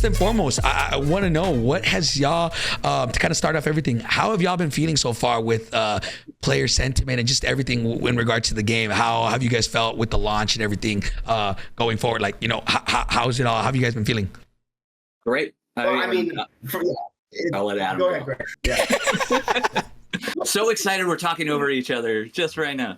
and foremost, I want to know what has y'all to kind of start off everything. How have y'all been feeling so far with player sentiment and just everything in regards to the game? How have you guys felt with the launch and everything going forward? Like, you know, how's it all? How have you guys been feeling? Great. Well, I'll let Adam go ahead, Greg. Yeah. So excited we're talking over each other just right now.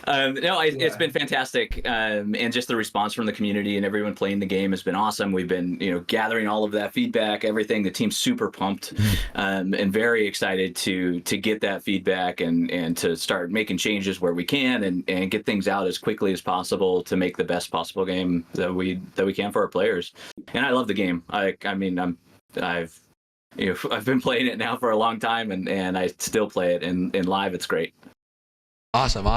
It's been fantastic, and just the response from the community and everyone playing the game has been awesome. We've been, gathering all of that feedback, everything. The team's super pumped, and very excited to get that feedback and to start making changes where we can and get things out as quickly as possible to make the best possible game that we can for our players. And I love the game. I've been playing it now for a long time, and I still play it in live. It's great. Awesome.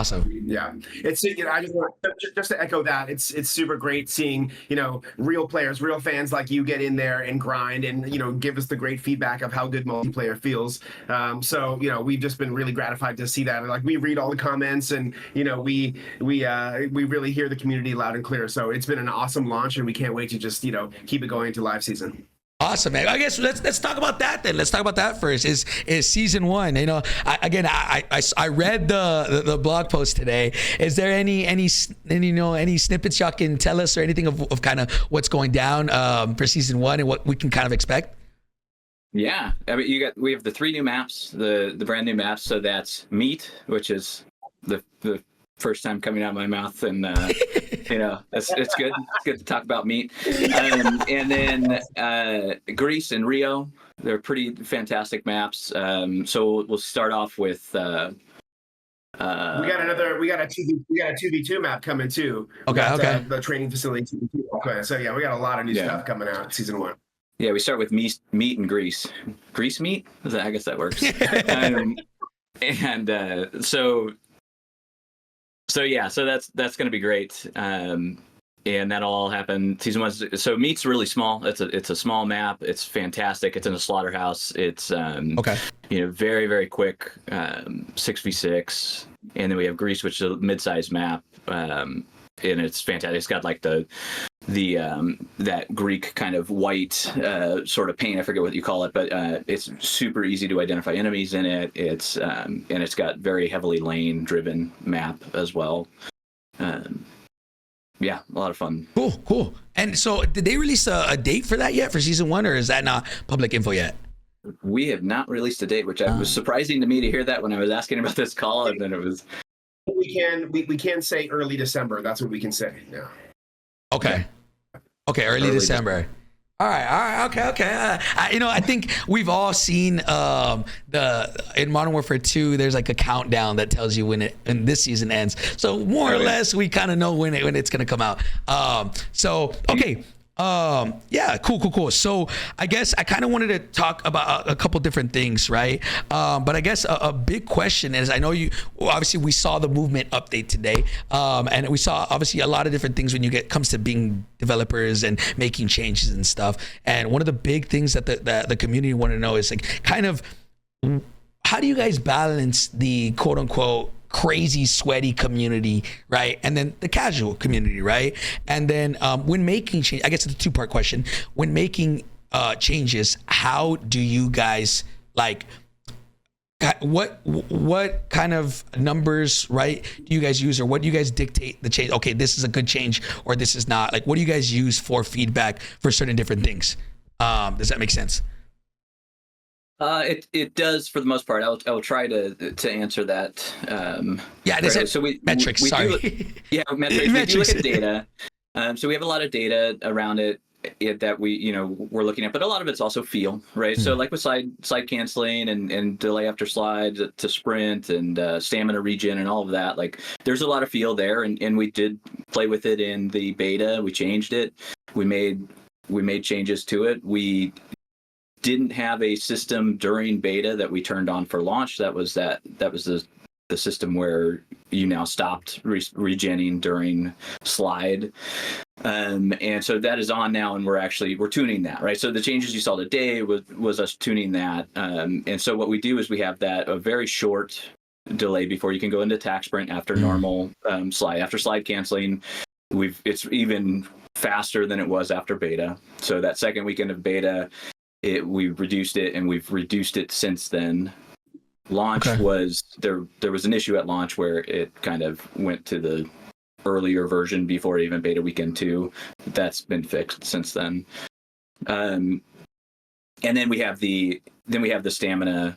Yeah, it's I just want just to echo that it's super great seeing real players, real fans like you get in there and grind and give us the great feedback of how good multiplayer feels. So we've just been really gratified to see that. Like we read all the comments and we really hear the community loud and clear. So it's been an awesome launch and we can't wait to just keep it going into live season. Awesome, man. I guess let's talk about that then. Let's talk about that first. Is season 1? I read the blog post today. Is there any snippets y'all can tell us or anything of kind of what's going down for season 1 and what we can kind of expect? Yeah, I mean we have the 3 new maps, the brand new maps. So that's Meat, which is the first time coming out of my mouth, and it's good. It's good to talk about Meat. And then Greece and Rio, they're pretty fantastic maps. So we'll start off with we got a 2v2 map coming too. Okay. The training facility 2v2. Okay, so yeah, we got a lot of new stuff coming out season 1. Yeah, we start with Meat and Greece. Greece Meat? I guess that works. So that's going to be great. And that'll all happen season 1. So Meat's really small. It's a small map. It's fantastic. It's in a slaughterhouse. It's very, very quick 6v6. And then we have Greece, which is a mid-sized map. And it's fantastic. It's got like the that Greek kind of white sort of paint. I forget what you call it, but it's super easy to identify enemies in it. It's and it's got very heavily lane driven map as well. Yeah, a lot of fun. Cool. And so did they release a date for that yet for season 1, or is that not public info yet? We have not released a date, which was surprising to me to hear that when I was asking about this call, and then it was. We can say early December. That's what we can say. Yeah. Okay, early December. All right. Okay. I think we've all seen in Modern Warfare 2. There's like a countdown that tells you when this season ends. So more or less, we kind of know when it's gonna come out. Yeah, cool. So I guess I kind of wanted to talk about a couple different things, right? But I guess a big question is, I know we saw the movement update today, and we saw obviously a lot of different things when comes to being developers and making changes and stuff. And one of the big things that the community want to know is like kind of how do you guys balance the quote unquote crazy sweaty community, right, and then the casual community, right? And then when making change, I guess it's a 2-part question. When making changes, how do you guys like what kind of numbers, right, do you guys use, or what do you guys dictate the change? Okay, this is a good change, or this is not. Like, what do you guys use for feedback for certain different things? Does that make sense? It does for the most part. I will try to answer that. Yeah, this is metrics. Sorry. Metrics. We do look at data. So we have a lot of data around it that we're looking at, but a lot of it's also feel, right? So like with slide canceling and delay after slide to sprint and stamina regen and all of that, like there's a lot of feel there, and we did play with it in the beta. We changed it. We made changes to it. We didn't have a system during beta that we turned on for launch. That was the system where you now stopped regenning during slide. And so that is on now, and we're tuning that, right? So the changes you saw today was us tuning that. And so what we do is we have a very short delay before you can go into attack sprint after normal slide. After slide canceling, it's even faster than it was after beta. So that second weekend of beta, we reduced it, and we've reduced it since then. Launch was there was an issue at launch where it kind of went to the earlier version before even beta weekend 2. That's been fixed since then. And then we have the stamina,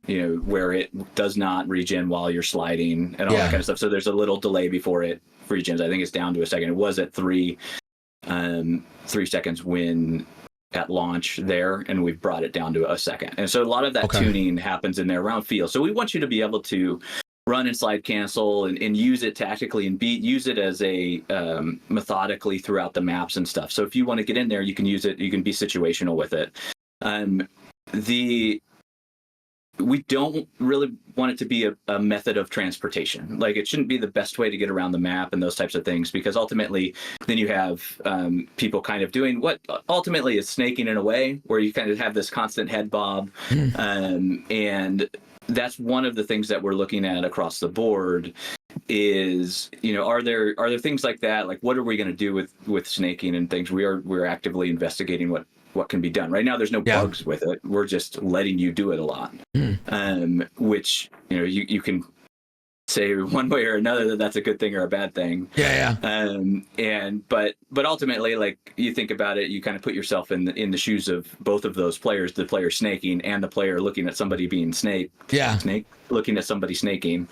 where it does not regen while you're sliding and all that kind of stuff. So there's a little delay before it regens. I think it's down to a second. It was at 3 seconds when at launch there, and we've brought it down to a second. And so a lot of that tuning happens in there around feel. So we want you to be able to run and slide cancel and use it tactically and use it as a methodically throughout the maps and stuff. So if you want to get in there, you can use it. You can be situational with it. We don't really want it to be a method of transportation. Like, it shouldn't be the best way to get around the map and those types of things, because ultimately then you have people kind of doing what ultimately is snaking in a way, where you kind of have this constant head bob. And that's one of the things that we're looking at across the board is, are there things like that? Like, what are we going to do with snaking and things? We're actively investigating what can be done. Right now, there's no bugs with it. We're just letting you do it a lot, which, you can say one way or another that that's a good thing or a bad thing. But ultimately, like, you think about it, you kind of put yourself in the shoes of both of those players, the player snaking and the player looking at somebody being looking at somebody snaking.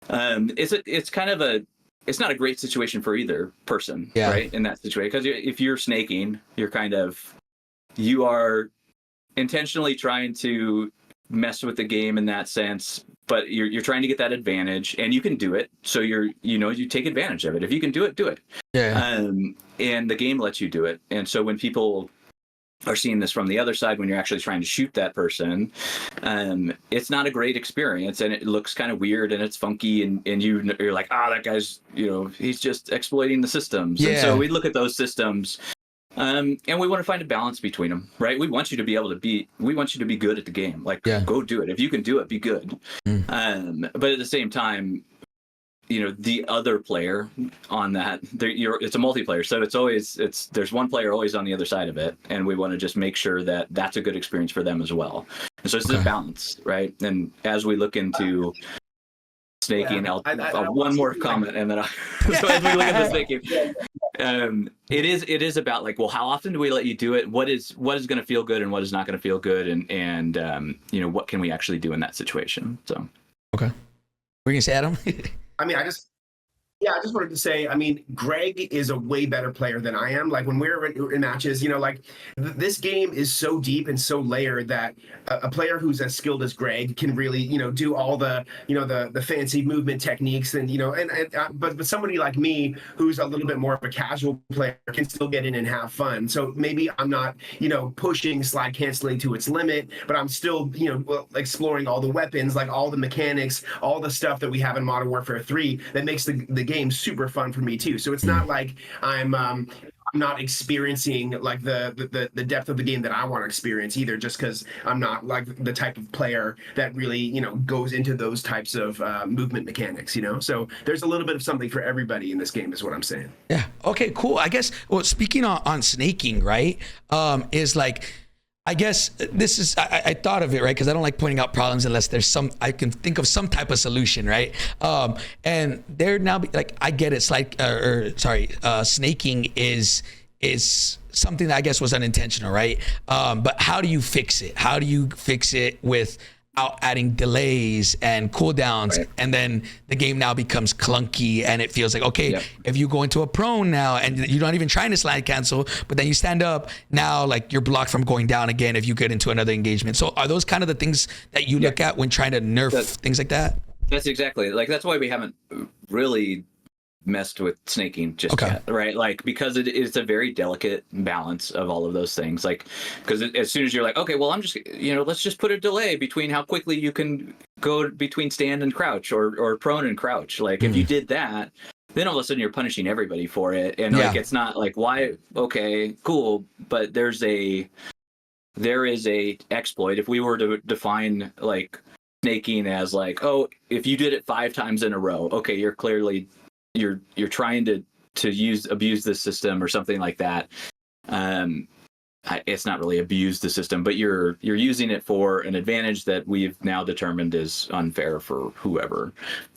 It's kind of it's not a great situation for either person, right? In that situation, because if you're snaking, you are intentionally trying to mess with the game in that sense, but you're trying to get that advantage, and you can do it. So you take advantage of it. If you can do it, do it. And the game lets you do it. And so when people are seeing this from the other side, when you're actually trying to shoot that person, it's not a great experience, and it looks kind of weird and it's funky, and you're like, that guy's, he's just exploiting the systems. And so we look at those systems. And we want to find a balance between them, right? We want you to be good at the game. Like, go do it. If you can do it, be good. But at the same time, the other player on that, it's a multiplayer. So there's one player always on the other side of it. And we want to just make sure that that's a good experience for them as well. And so it's a balance, right? And as we look into snaking, I'll one more comment, and then so as we look at the snaking, it is about, like, well, how often do we let you do it? What is going to feel good and what is not going to feel good, and what can we actually do in that situation? So we're gonna say, Adam. I just wanted to say, Greg is a way better player than I am. Like, when we're in matches, this game is so deep and so layered that a player who's as skilled as Greg can really, do all the, the fancy movement techniques, and, but somebody like me, who's a little bit more of a casual player, can still get in and have fun. So maybe I'm not, pushing slide canceling to its limit, but I'm still, exploring all the weapons, like all the mechanics, all the stuff that we have in Modern Warfare 3 that makes the game super fun for me too. So it's not like I'm not experiencing like the depth of the game that I want to experience either, just because I'm not like the type of player that really goes into those types of movement mechanics. So there's a little bit of something for everybody in this game, is what I'm saying. Yeah. Okay. Cool. I guess. Well, speaking on snaking, right? Is like, I guess this is, I thought of it, right? Because I don't like pointing out problems unless there's I can think of some type of solution, right? And there now, like, I get it. It's like, snaking is something that I guess was unintentional, right? But how do you fix it? How do you fix it without adding delays and cooldowns? Right. And then the game now becomes clunky, and it feels like, okay, if you go into a prone now and you're not even trying to slide cancel, but then you stand up, now like you're blocked from going down again if you get into another engagement. So are those kind of the things that you look at when trying to nerf things like that? That's exactly, like, that's why we haven't really messed with snaking just yet, right? Like, because it is a very delicate balance of all of those things. Like, because as soon as you're like, okay, well, I'm just, let's just put a delay between how quickly you can go between stand and crouch, or prone and crouch. Like, if you did that, then all of a sudden you're punishing everybody for it. And like, it's not like, why? Okay, cool. But there is a exploit. If we were to define like snaking as like, oh, if you did it 5 times in a row, okay, you're clearly you're trying to abuse this system or something like that. It's not really abuse the system, but you're using it for an advantage that we've now determined is unfair for whoever.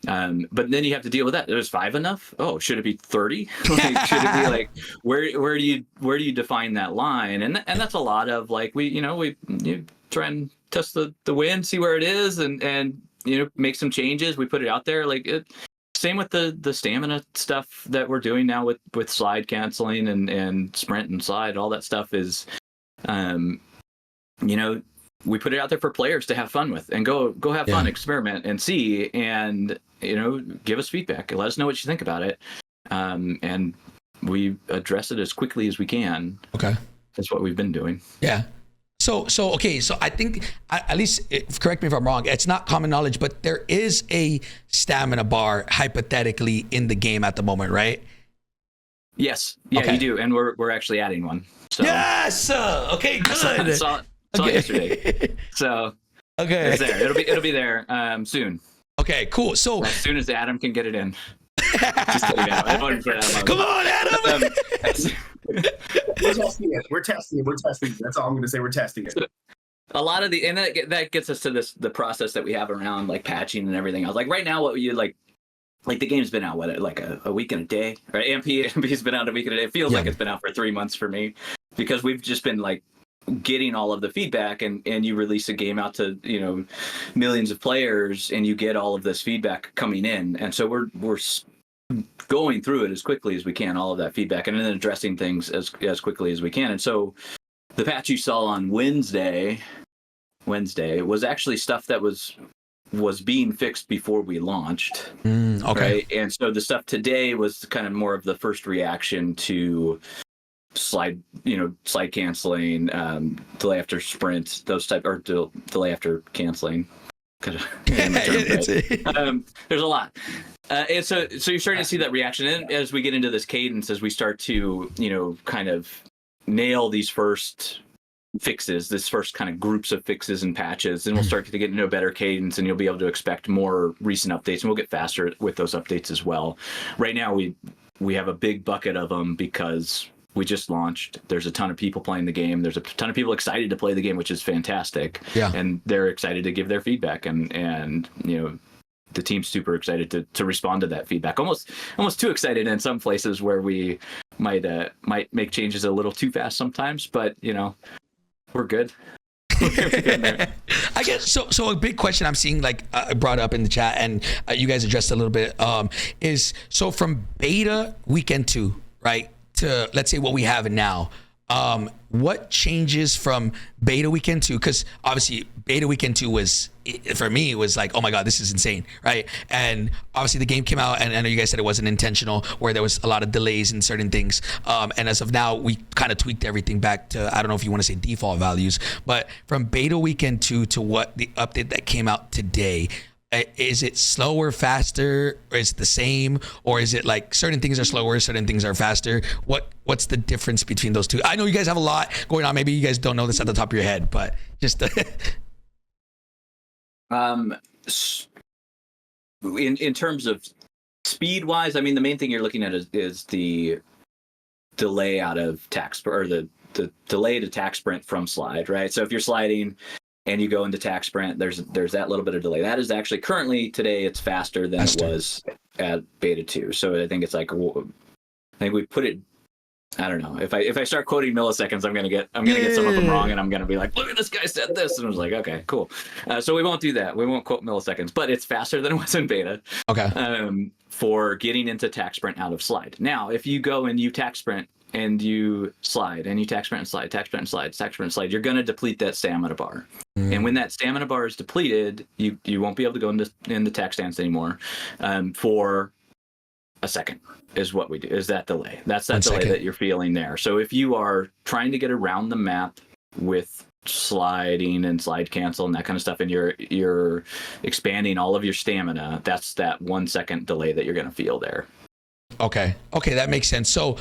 But then you have to deal with that. Is 5 enough? Oh, should it be 30? Like, should it be like where do you define that line? And that's a lot of like you try and test the wind, see where it is, and make some changes. We put it out there like it. Same with the stamina stuff that we're doing now with slide canceling and sprint and slide. All that stuff is, we put it out there for players to have fun with and go have fun, experiment and see, and give us feedback and let us know what you think about it, and we address it as quickly as we can. Okay, that's what we've been doing. Yeah. So okay. So I think, at least, correct me if I'm wrong, it's not common knowledge, but there is a stamina bar hypothetically in the game at the moment, right? Yes. Yeah, okay. You do, and we're actually adding one. So. Yes. Okay. Good. I saw it yesterday. So okay, it's there. It'll be there soon. Okay. Cool. So as soon as Adam can get it in. Just kidding, Adam. Come on, Adam. We're testing it. That's all I'm going to say. We're testing it. A lot of and that gets us to the process that we have around like patching and everything else. Like right now, what you like the game's been out like a week and a day, right? AMP's been out a week and a day. It feels like it's been out for 3 months for me, because we've just been like getting all of the feedback, and you release a game out to millions of players, and you get all of this feedback coming in, and so we're going through it as quickly as we can, all of that feedback, and then addressing things as quickly as we can. And so the patch you saw on Wednesday was actually stuff that was being fixed before we launched. Okay. Right? And so the stuff today was kind of more of the first reaction to slide canceling, delay after sprint, those type, or delay after canceling. There's a lot. And so you're starting to see that reaction. And as we get into this cadence, as we start to, kind of nail these first fixes, this first kind of groups of fixes and patches, and we'll start to get into a better cadence, and you'll be able to expect more recent updates, and we'll get faster with those updates as well. Right now, we have a big bucket of them because we just launched. There's a ton of people playing the game. There's a ton of people excited to play the game, which is fantastic. Yeah. And they're excited to give their feedback, and the team's super excited to respond to that feedback. Almost too excited in some places where we might make changes a little too fast sometimes, but we're good. I guess so. A big question I'm seeing brought up in the chat, and you guys addressed a little bit, is so from beta weekend 2, right, to let's say what we have now. What changes from beta weekend 2? Because obviously beta weekend 2 was, for me, it was like, oh my God, this is insane, right? And obviously the game came out, and I know you guys said it wasn't intentional, where there was a lot of delays in certain things. And as of now, we kind of tweaked everything back to, I don't know if you want to say default values, but from beta weekend 2 to what the update that came out today, is it slower, faster, or is it the same, or is it like certain things are slower, certain things are faster? What's the difference between those two? I know you guys have a lot going on. Maybe you guys don't know this at the top of your head, but just in terms of speed wise, I mean, the main thing you're looking at is the delay out of or the delay to tack sprint from slide, right? So if you're sliding and you go into tack sprint, there's that little bit of delay. That is actually currently today it's faster than it was at beta 2. So I think it's like, I think we put it, I don't know. If I start quoting milliseconds, I'm gonna get some of them wrong, and I'm gonna be like, look at this guy said this, and I was like, okay, cool. So we won't do that. We won't quote milliseconds, but it's faster than it was in beta. Okay. For getting into tack sprint out of slide. Now, if you go and you tack sprint and you slide and you tack sprint and slide, tack sprint and slide, tack sprint and slide, you're gonna deplete that stamina bar. And when that stamina bar is depleted, you won't be able to go into tack stance anymore for a second is what we do, is that delay. That's that delay that you're feeling there. So if you are trying to get around the map with sliding and slide cancel and that kind of stuff, and you're expanding all of your stamina, that's that 1 second delay that you're going to feel there. Okay, that makes sense. So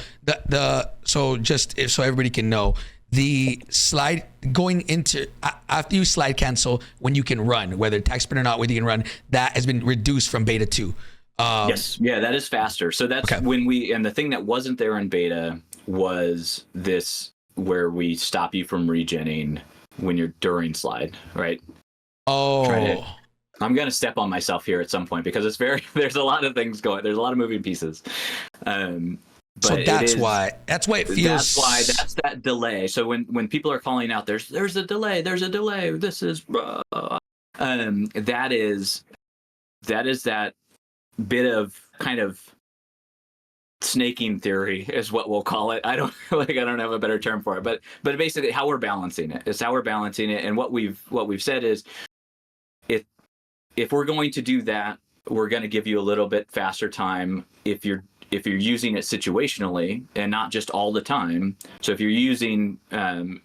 so just so everybody can know, the slide going into after you slide cancel, when you can run, whether tack sprint or not, whether you can run, that has been reduced from beta 2. Yes, yeah, that is faster. So that's when and the thing that wasn't there in beta was this where we stop you from regenning when you're during slide, right? Oh. I'm going to step on myself here at some point because there's a lot of things going, there's a lot of moving pieces. So that's why it feels. That's that delay. So when people are calling out, there's a delay, this is, that is that bit of kind of snaking theory is what we'll call it. I don't have a better term for it, but basically how we're balancing it. It's how we're balancing it. And what we've said is if we're going to do that, we're going to give you a little bit faster time if you're using it situationally and not just all the time. So if you're using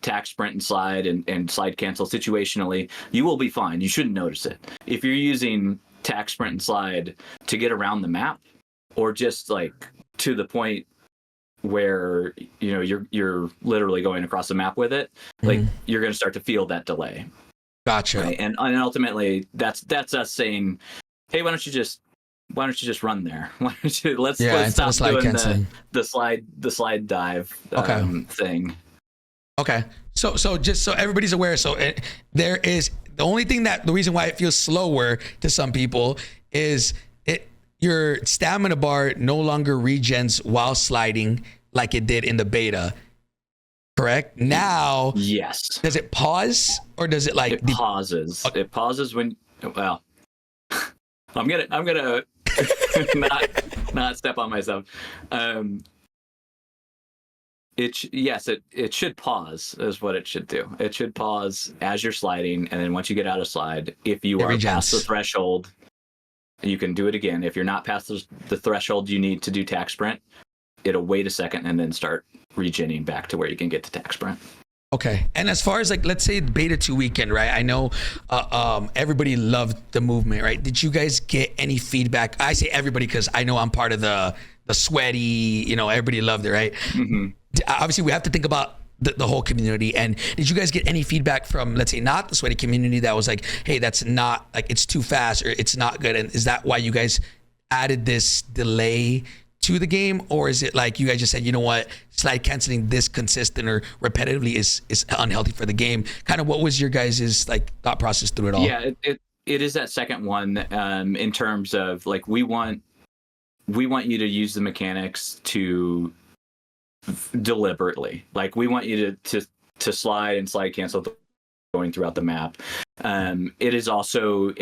tack, sprint, and slide and slide cancel situationally, you will be fine. You shouldn't notice it. If you're using tack, sprint, and slide to get around the map, or just like to the point where you're literally going across the map with it, like you're going to start to feel that delay. Gotcha. Right? And ultimately, that's us saying, hey, why don't you just run there? Why don't you let's stop doing the slide dive thing. Okay. So just so everybody's aware, there is the only thing the reason why it feels slower to some people is your stamina bar no longer regens while sliding like it did in the beta. Correct? Now, yes. Does it pause or does it like? It pauses. Okay. It pauses when. Well, I'm gonna not step on myself. It should pause is what it should do. It should pause as you're sliding, and then once you get out of slide, if you are past the threshold, you can do it again. If you're not past the threshold you need to do tack sprint, it'll wait a second and then start regenning back to where you can get to tack sprint. Okay. And as far as like, let's say beta 2 weekend, right? I know everybody loved the movement, right? Did you guys get any feedback? I say everybody because I know I'm part of the sweaty, everybody loved it, right? Mm-hmm. Obviously, we have to think about the whole community. And did you guys get any feedback from, let's say, not the sweaty community that was like, hey, that's not, like, it's too fast or it's not good? And is that why you guys added this delay to the game? Or is it like you guys just said, you know what, slide canceling this consistent or repetitively is unhealthy for the game? Kind of what was your guys' like thought process through it all? Yeah, it is that second one, in terms of like, we want you to use the mechanics to deliberately, like we want you to slide and slide cancel going throughout the map. It is also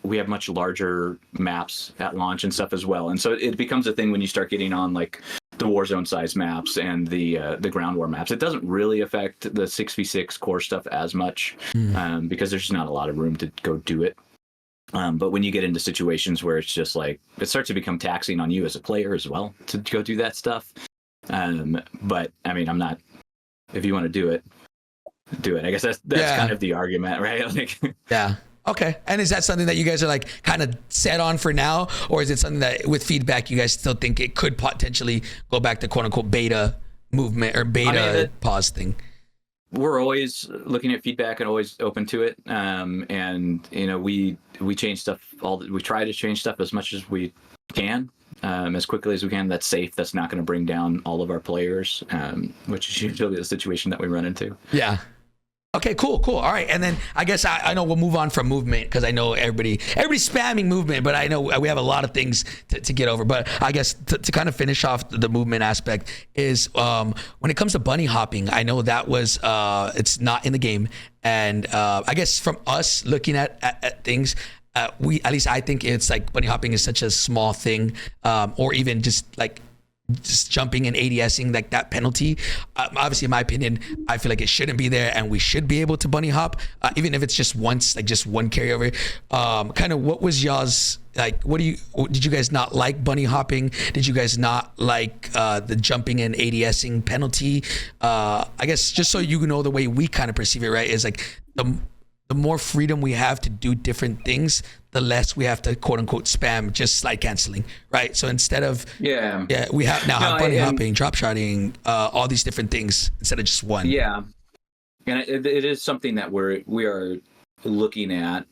we have much larger maps at launch and stuff as well, and so it becomes a thing when you start getting on like the Warzone size maps and the ground war maps. It doesn't really affect the 6v6 core stuff as much, because there's just not a lot of room to go do it. But when you get into situations where it's just like, it starts to become taxing on you as a player as well to go do that stuff. But I mean, I'm not, if you want to do it. I guess that's kind of the argument, right? Like, yeah. Okay. And is that something that you guys are like kind of set on for now? Or is it something that with feedback, you guys still think it could potentially go back to quote unquote beta movement or beta pause thing? We're always looking at feedback and always open to it. And we change stuff we try to change stuff as much as we can, as quickly as we can. That's safe. That's not going to bring down all of our players, which is usually the situation that we run into. Yeah. Okay, cool. All right. And then I guess I know we'll move on from movement because I know everybody's spamming movement, but I know we have a lot of things to get over. But I guess to kind of finish off the movement aspect is when it comes to bunny hopping, I know that was it's not in the game. And I guess from us looking at things, at least I think it's like bunny hopping is such a small thing, or even just jumping and ADSing, like that penalty. Obviously, in my opinion, I feel like it shouldn't be there, and we should be able to bunny hop, even if it's just once, like just one carryover. Kind of, what was y'all's like? Did you guys not like bunny hopping? Did you guys not like the jumping and ADSing penalty? I guess just so you know the way we kind of perceive it, right? Is like the more freedom we have to do different things, the less we have to quote unquote spam just slide canceling, right? So instead of we have bunny hopping, drop shotting, all these different things instead of just one. Yeah, and it is something that we are looking at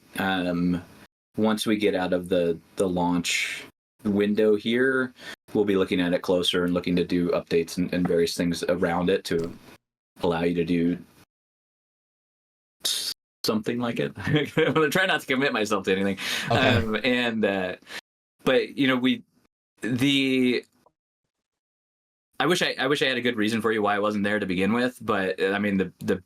once we get out of the launch window here, we'll be looking at it closer and looking to do updates and various things around it to allow you to do something like it. I'm gonna try not to commit myself to anything. Okay. But you know, I wish I had a good reason for you why I wasn't there to begin with, but I mean the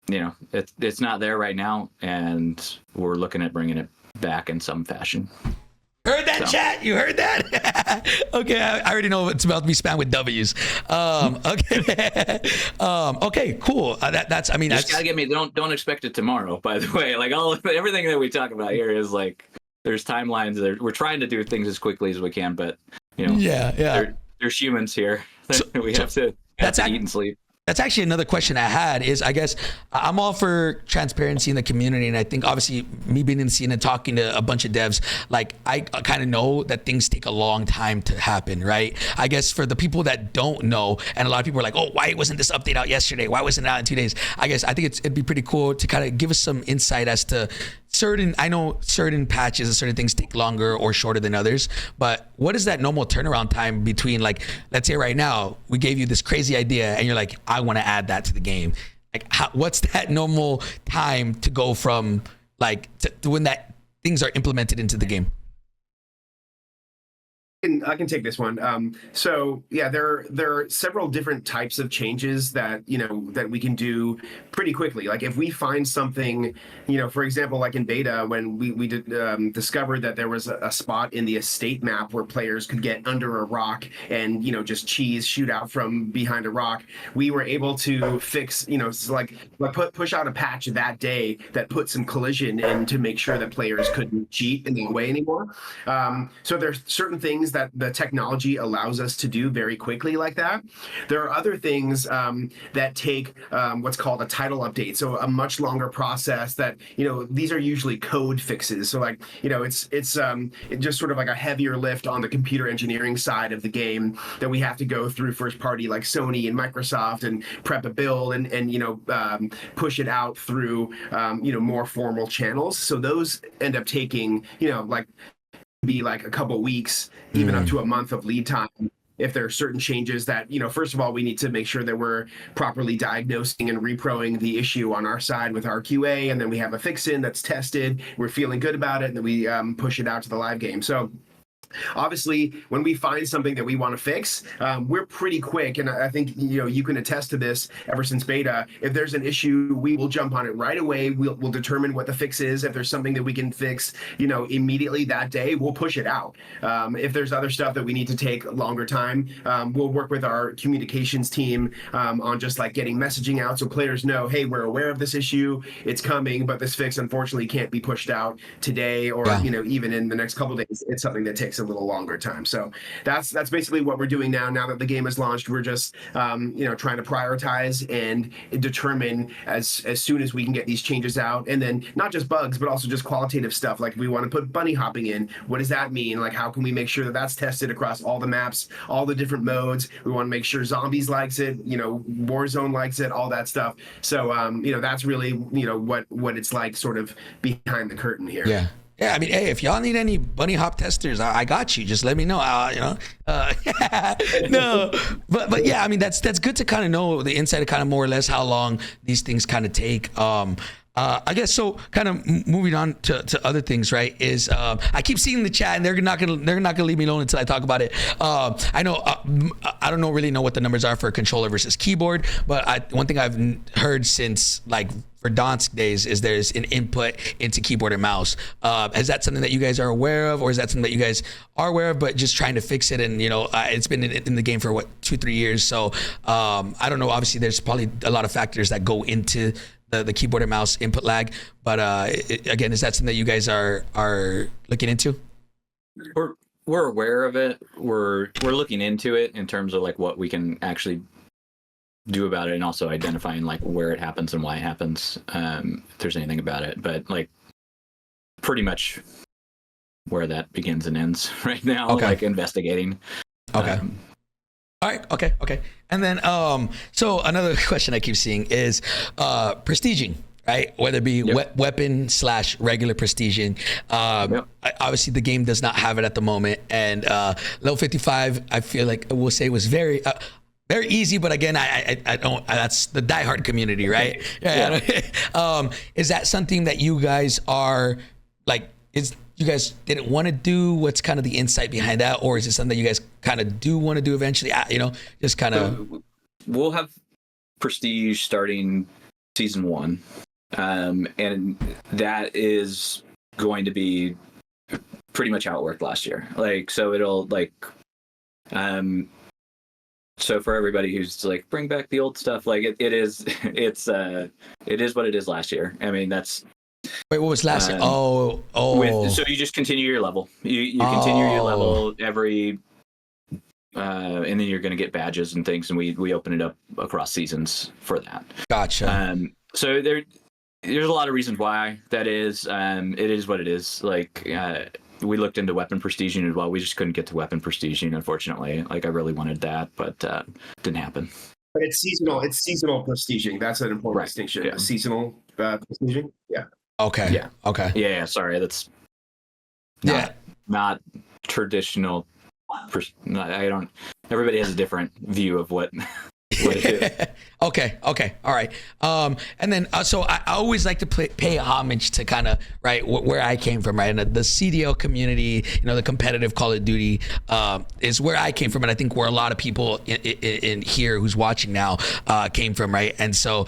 you know, it's not there right now, and we're looking at bringing it back in some fashion. Heard that, chat? You heard that? Okay, I already know it's about to be spammed with W's. Okay, okay, cool. That's. I mean, you just gotta get me. Don't expect it tomorrow. By the way, like everything that we talk about here is like there's timelines. We're trying to do things as quickly as we can, but you know, there's humans here. We have to eat and sleep. That's actually another question I had is, I guess I'm all for transparency in the community. And I think obviously me being in the scene and talking to a bunch of devs, like I kind of know that things take a long time to happen, right? I guess for the people that don't know, and a lot of people are like, oh, why wasn't this update out yesterday? Why wasn't it out in 2 days? I guess I think it'd be pretty cool to kind of give us some insight as to I know certain patches and certain things take longer or shorter than others, but what is that normal turnaround time between, like, let's say right now we gave you this crazy idea and you're like, I want to add that to the game. Like, what's that normal time to go from like to when that things are implemented into the game? I can take this one. So yeah, there are several different types of changes that that we can do pretty quickly. Like if we find something, for example, like in beta when we discovered that there was a spot in the estate map where players could get under a rock and just shoot out from behind a rock. We were able to fix push out a patch that day that put some collision in to make sure that players couldn't cheat in that way anymore. So there's certain things that the technology allows us to do very quickly like that. There are other things that take what's called a title update, so a much longer process that, these are usually code fixes. So like, it's just sort of like a heavier lift on the computer engineering side of the game that we have to go through first party like Sony and Microsoft and prep a build and push it out through, more formal channels. So those end up taking, be like a couple weeks, even up to a month of lead time. If there are certain changes that, first of all, we need to make sure that we're properly diagnosing and reproing the issue on our side with our QA, and then we have a fix-in that's tested, we're feeling good about it, and then we push it out to the live game. So obviously, when we find something that we want to fix, we're pretty quick, and I think you can attest to this. Ever since beta, if there's an issue, we will jump on it right away. We'll determine what the fix is. If there's something that we can fix, immediately that day, we'll push it out. If there's other stuff that we need to take longer time, we'll work with our communications team on just like getting messaging out so players know, hey, we're aware of this issue, it's coming, but this fix unfortunately can't be pushed out today or even in the next couple of days. It's something that takes a little longer time. So that's basically what we're doing now that the game is launched. We're just trying to prioritize and determine as soon as we can get these changes out, and then not just bugs but also just qualitative stuff. Like we want to put bunny hopping in, what does that mean? Like how can we make sure that that's tested across all the maps, all the different modes? We want to make sure Zombies likes it, Warzone likes it, all that stuff. So that's really what it's like sort of behind the curtain here. Yeah, I mean, hey, if y'all need any bunny hop testers, I got you. Just let me know. No, but yeah, I mean, that's good to kind of know the inside of kind of more or less how long these things kind of take. I guess so. Kind of moving on to other things, right? Is I keep seeing the chat, and they're not gonna leave me alone until I talk about it. I know I don't really know what the numbers are for a controller versus keyboard, but one thing I've heard since like Verdansk days is there's an input into keyboard and mouse. Is that something that you guys are aware of, or is that something that you guys are aware of but just trying to fix it? And it's been in the game for what 2-3 years, so I don't know. Obviously, there's probably a lot of factors that go into the keyboard and mouse input lag, but again, is that something that you guys are looking into? We're aware of it. We're looking into it in terms of like what we can actually do about it, and also identifying like where it happens and why it happens, if there's anything about it. But like pretty much where that begins and ends right now. Okay. Like investigating. Okay. All right. Okay. And then, so another question I keep seeing is prestiging. right? Whether it be weapon / regular prestiging. Obviously, the game does not have it at the moment. And level 55, I feel like I will say was very easy, but again, I don't. That's the diehard community, right? Is that something that you guys are like? You guys didn't want to do? What's kind of the insight behind that, or is it something you guys kind of do want to do eventually? Just kind of. We'll have prestige starting season 1, and that is going to be pretty much how it worked last year. Like, so it'll like, so for everybody who's like, bring back the old stuff, like it is what it is last year. I mean, that's. Wait, what was last year? So you just continue your level. You continue your level every, and then you're going to get badges and things, and we open it up across seasons for that. Gotcha. So there's a lot of reasons why that is. It is what it is. Like, we looked into weapon prestiging as well. We just couldn't get to weapon prestiging, unfortunately. Like, I really wanted that, but didn't happen. But it's seasonal. It's seasonal prestiging. That's an important distinction. Yeah. Seasonal prestiging. Yeah. Okay. Yeah. Okay. Yeah. Sorry, that's not traditional. I don't. Everybody has a different view of what it is. Okay. All right. And then, so I always like to pay homage to kind of, right, where I came from, right? And the CDL community, the competitive Call of Duty, is where I came from. And I think where a lot of people in here who's watching now, came from, right? And so,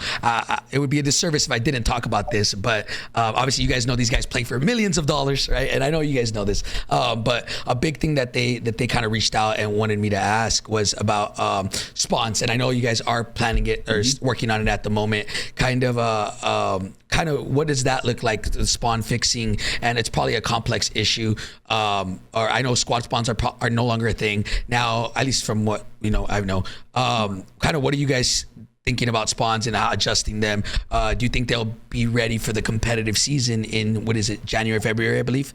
it would be a disservice if I didn't talk about this, but, obviously you guys know these guys play for millions of dollars, right? And I know you guys know this, but a big thing that they kind of reached out and wanted me to ask was about, spawns. And I know you guys are planning it or working on it at the moment. Kind of what does that look like, the spawn fixing? And it's probably a complex issue. Or I know squad spawns are no longer a thing now, at least from what I know. Kind of what are you guys thinking about spawns and how adjusting them? Do you think they'll be ready for the competitive season in, what is it, January, February, I believe?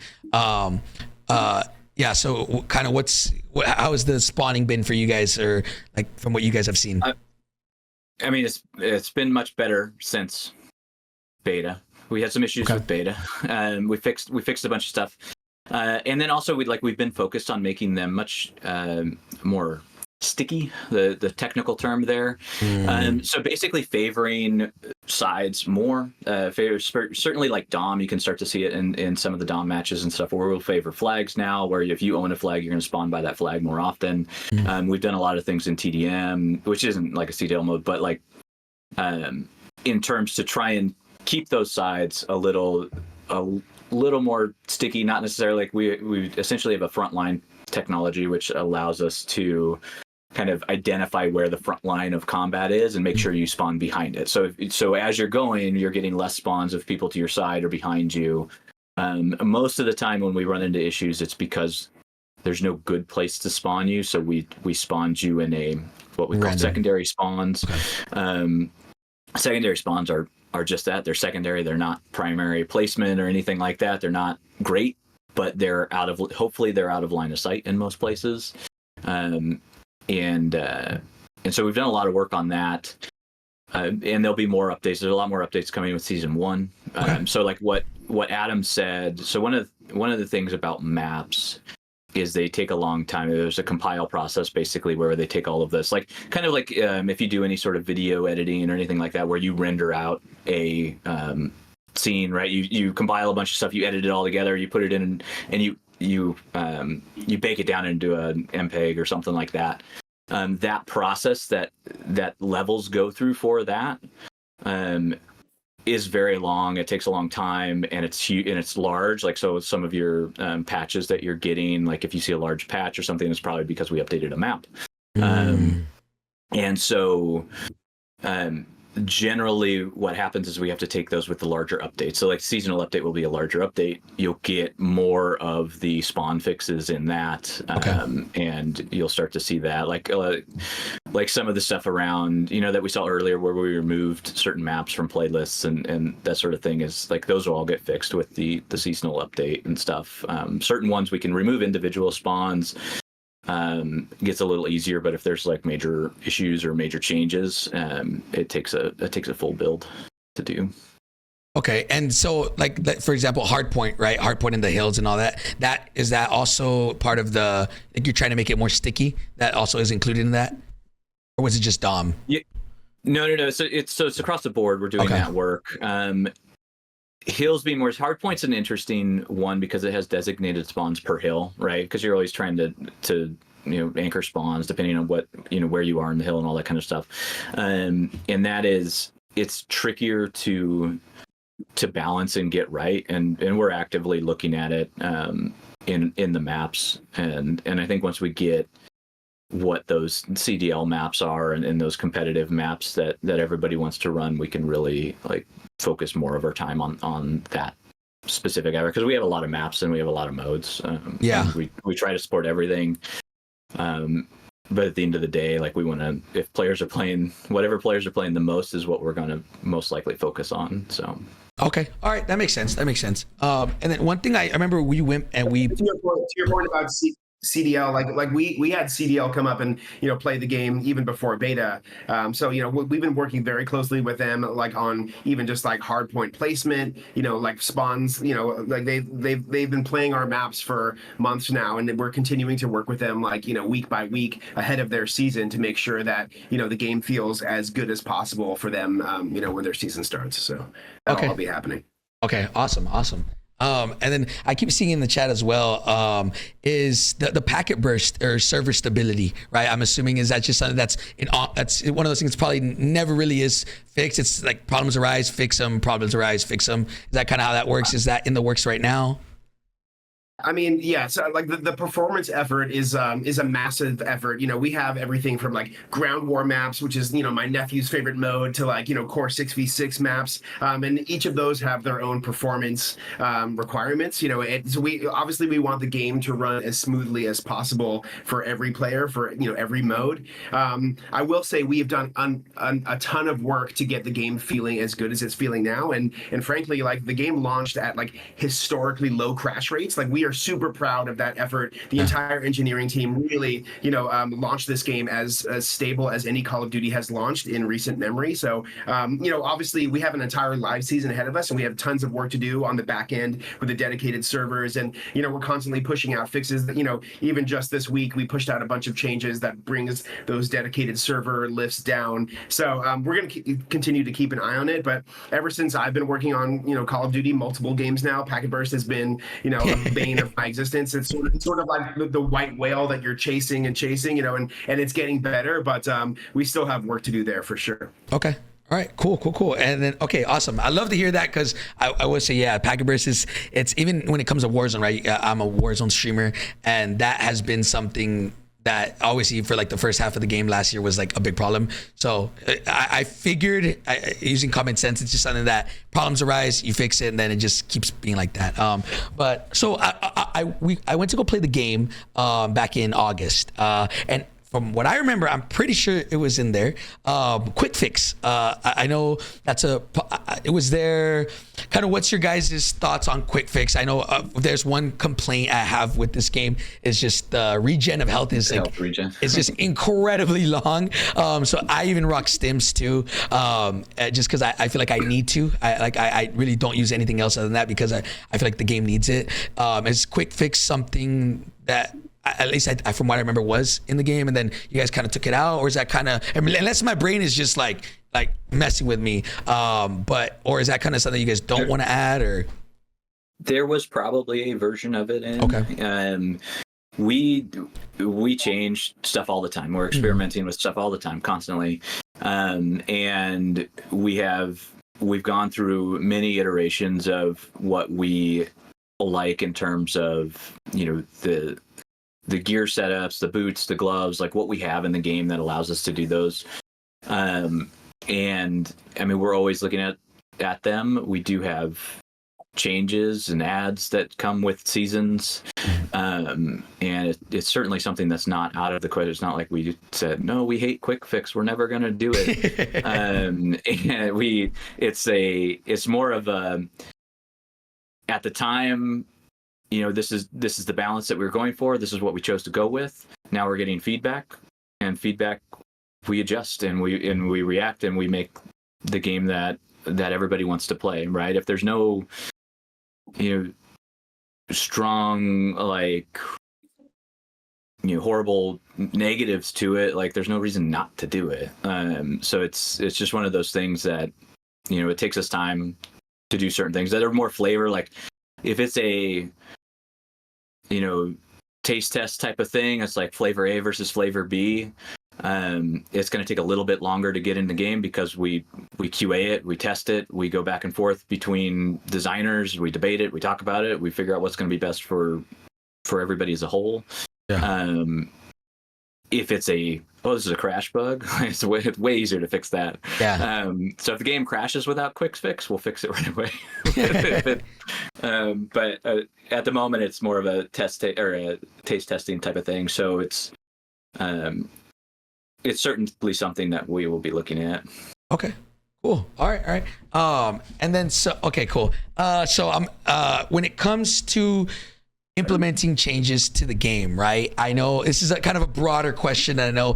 Yeah, so kind of how has the spawning been for you guys, or like from what you guys have seen? I mean, it's been much better since beta. We had some issues with beta. We fixed a bunch of stuff, and then also we've been focused on making them much more sticky, the technical term there. So basically favoring sides more. Certainly like Dom, you can start to see it in some of the Dom matches and stuff, where we'll favor flags now, where if you own a flag, you're going to spawn by that flag more often. We've done a lot of things in TDM, which isn't like a CDL mode, but like in terms to try and keep those sides a little more sticky. Not necessarily like we essentially have a frontline technology which allows us to kind of identify where the front line of combat is and make sure you spawn behind it. So as you're going, you're getting less spawns of people to your side or behind you. Most of the time when we run into issues, it's because there's no good place to spawn you. So we spawned you in what we call secondary spawns. Secondary spawns are just that. They're secondary. They're not primary placement or anything like that. They're not great, but hopefully they're out of line of sight in most places. And so we've done a lot of work on that, and there'll be more updates. There's a lot more updates coming with season 1. So like what Adam said. So one of the things about maps is they take a long time. There's a compile process basically where they take all of this, like kind of like if you do any sort of video editing or anything like that, where you render out a scene, right? You compile a bunch of stuff, you edit it all together, you put it in, and you bake it down into an MPEG or something like that. That process that levels go through for that is very long. It takes a long time, and it's huge, and it's large. Like, so some of your patches that you're getting, like if you see a large patch or something, it's probably because we updated a map. And so generally what happens is we have to take those with the larger updates. So like seasonal update will be a larger update. You'll get more of the spawn fixes in that. And you'll start to see that like some of the stuff around, that we saw earlier where we removed certain maps from playlists and that sort of thing, is like those will all get fixed with the seasonal update and stuff. Certain ones we can remove individual spawns. Gets a little easier, but if there's like major issues or major changes, it takes a full build to do. Okay, and so like for example, hardpoint, right? Hardpoint in the hills and all that. That is that also part of the like you're trying to make it more sticky. That also is included in that, or was it just Dom? Yeah. No. So it's across the board. We're doing that work. Hills being worse. Hardpoint's an interesting one because it has designated spawns per hill, right? Because you're always trying to anchor spawns depending on what where you are in the hill and all that kind of stuff. And that is it's trickier to balance and get right, and we're actively looking at it in the maps, and I think once we get what those CDL maps are and those competitive maps that everybody wants to run, we can really like focus more of our time on that specific area, because we have a lot of maps and we have a lot of modes. We try to support everything, but at the end of the day, like we want to, if players are playing, whatever players are playing the most is what we're going to most likely focus on. So okay, all right, that makes sense. And then one thing I remember we went and we to your point about CDL, like we had CDL come up and play the game even before beta. So we've been working very closely with them, like on even just like hard point placement, like spawns, like they've been playing our maps for months now, and we're continuing to work with them like week by week ahead of their season to make sure that the game feels as good as possible for them when their season starts. So that'll all be happening. Okay, awesome. And then I keep seeing in the chat as well, is the packet burst or server stability, right? I'm assuming is that just something that's one of those things probably never really is fixed. It's like problems arise, fix them, problems arise, fix them. Is that kind of how that works? Is that in the works right now? I mean, yeah. So like the performance effort is a massive effort. We have everything from like ground war maps, which is my nephew's favorite mode, to like core 6v6 maps, and each of those have their own performance requirements. So we want the game to run as smoothly as possible for every player, for every mode. I will say we have done a ton of work to get the game feeling as good as it's feeling now, and frankly, like the game launched at like historically low crash rates. Like we are super proud of that effort. The entire engineering team really, launched this game as stable as any Call of Duty has launched in recent memory. So, obviously we have an entire live season ahead of us, and we have tons of work to do on the back end with the dedicated servers. And, we're constantly pushing out fixes that, even just this week, we pushed out a bunch of changes that brings those dedicated server lifts down. So we're going to continue to keep an eye on it. But ever since I've been working on, Call of Duty, multiple games now, packet burst has been, a bane of my existence. It's sort of like the white whale that you're chasing, and it's getting better, but we still have work to do there for sure. Okay. All right, cool. And then, okay, awesome. I love to hear that, because I would say, yeah, packet burst it's even when it comes to Warzone, right? I'm a Warzone streamer, and that has been something that obviously for like the first half of the game last year was like a big problem. So I figured using common sense, it's just something that problems arise, you fix it, and then it just keeps being like that. But so I went to go play the game back in August, and from what I remember, I'm pretty sure it was in there. Quick fix. I know it was there. Kind of what's your guys' thoughts on quick fix? I know there's one complaint I have with this game is just the regen of health is like, it's just incredibly long. So I even rock stims too, just because I feel like I need to. I really don't use anything else other than that, because I feel like the game needs it. Is quick fix something that, at least from what I remember, was in the game, and then you guys kind of took it out? Or is that kind of, unless my brain is just like messing with me, or is that kind of something you guys don't want to add? Or there was probably a version of it in. Okay. We change stuff all the time. We're experimenting with stuff all the time, constantly, and we've gone through many iterations of what we like in terms of the gear setups, the boots, the gloves, like what we have in the game that allows us to do those. And I mean, we're always looking at them. We do have changes and ads that come with seasons. And it's certainly something that's not out of the question. It's not like we said, no, we hate quick fix, we're never going to do it. And it's more of a, at the time, this is the balance that we were going for. This is what we chose to go with. Now we're getting feedback, and feedback we adjust and we react, and we make the game that that everybody wants to play, right? If there's no, strong, like, horrible negatives to it, like there's no reason not to do it. So it's just one of those things that, it takes us time to do certain things that are more flavor. Like if it's a, taste test type of thing, it's like flavor A versus flavor B. It's going to take a little bit longer to get in the game because we QA it, we test it, we go back and forth between designers, we debate it, we talk about it, we figure out what's going to be best for everybody as a whole. Yeah. If it's this is a crash bug, it's way easier to fix that. Yeah. So if the game crashes without quick fix, we'll fix it right away. But at the moment, it's more of a or a taste testing type of thing. So it's certainly something that we will be looking at. Okay. Cool. All right. And then okay, cool. So when it comes to implementing changes to the game, right? I know this is a kind of a broader question. I know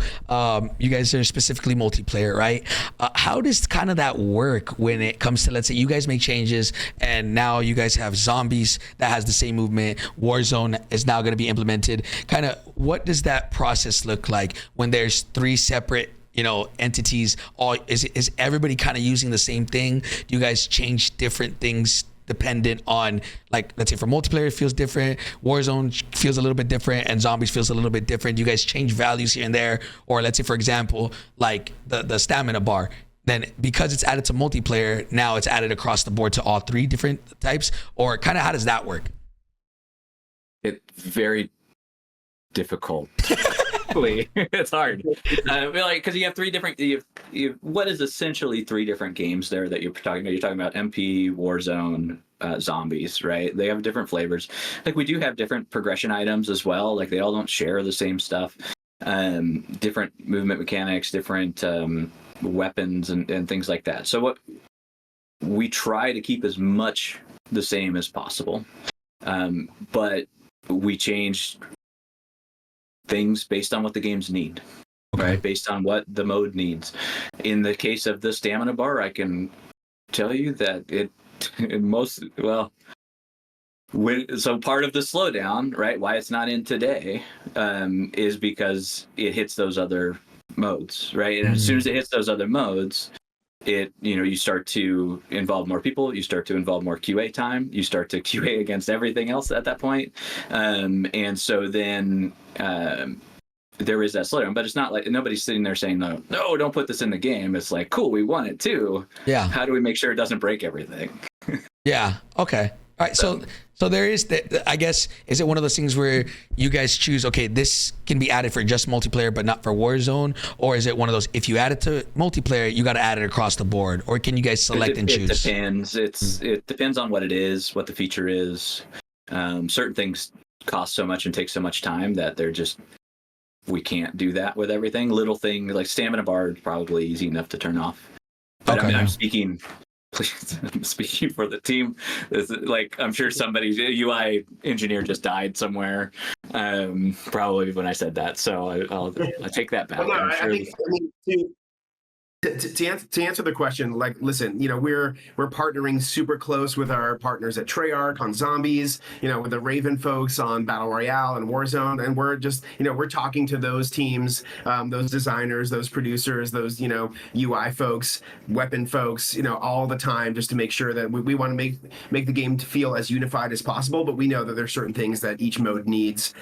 you guys are specifically multiplayer, right? How does kind of that work when it comes to, let's say you guys make changes and now you guys have zombies that has the same movement, Warzone is now going to be implemented. Kind of what does that process look like when there's 3 separate entities? Is everybody kind of using the same thing? Do you guys change different things dependent on, like, let's say for multiplayer it feels different, Warzone feels a little bit different, and zombies feels a little bit different? You guys change values here and there? Or let's say for example like the stamina bar, then because it's added to multiplayer, now it's added across the board to all 3 different types? Or kind of how does that work? It's very difficult. It's hard, because you have 3 different. You have what is essentially 3 different games there that you're talking about. You're talking about MP, Warzone, Zombies, right? They have different flavors. Like we do have different progression items as well. Like they all don't share the same stuff. Different movement mechanics, different weapons, and things like that. So what we try to keep as much the same as possible, but we change things based on what the games need, right? Based on what the mode needs. In the case of the stamina bar, I can tell you that so part of the slowdown, right, why it's not in today, is because it hits those other modes, right? And as soon as it hits those other modes, you start to involve more people, you start to involve more QA time, you start to QA against everything else at that point. And so then there is that slowdown, but it's not like nobody's sitting there saying, no, don't put this in the game. It's like, cool, we want it too. Yeah. How do we make sure it doesn't break everything? Yeah. Okay. All right. So there is I guess, is it one of those things where you guys choose, okay, this can be added for just multiplayer, but not for Warzone? Or is it one of those, if you add it to multiplayer, you got to add it across the board? Or can you guys select and choose? It depends. It depends on what it is, what the feature is. Certain things cost so much and take so much time that we can't do that with everything. Little thing like stamina bar is probably easy enough to turn off. But okay. I mean, I'm speaking for the team. Like, I'm sure somebody's UI engineer just died somewhere, probably when I said that. So I'll take that back. Well, no, I think, to answer the question, like, listen, we're partnering super close with our partners at Treyarch on Zombies, with the Raven folks on Battle Royale and Warzone, and we're just, we're talking to those teams, those designers, those producers, those, UI folks, weapon folks, all the time, just to make sure that we want to make the game to feel as unified as possible. But we know that there's certain things that each mode needs,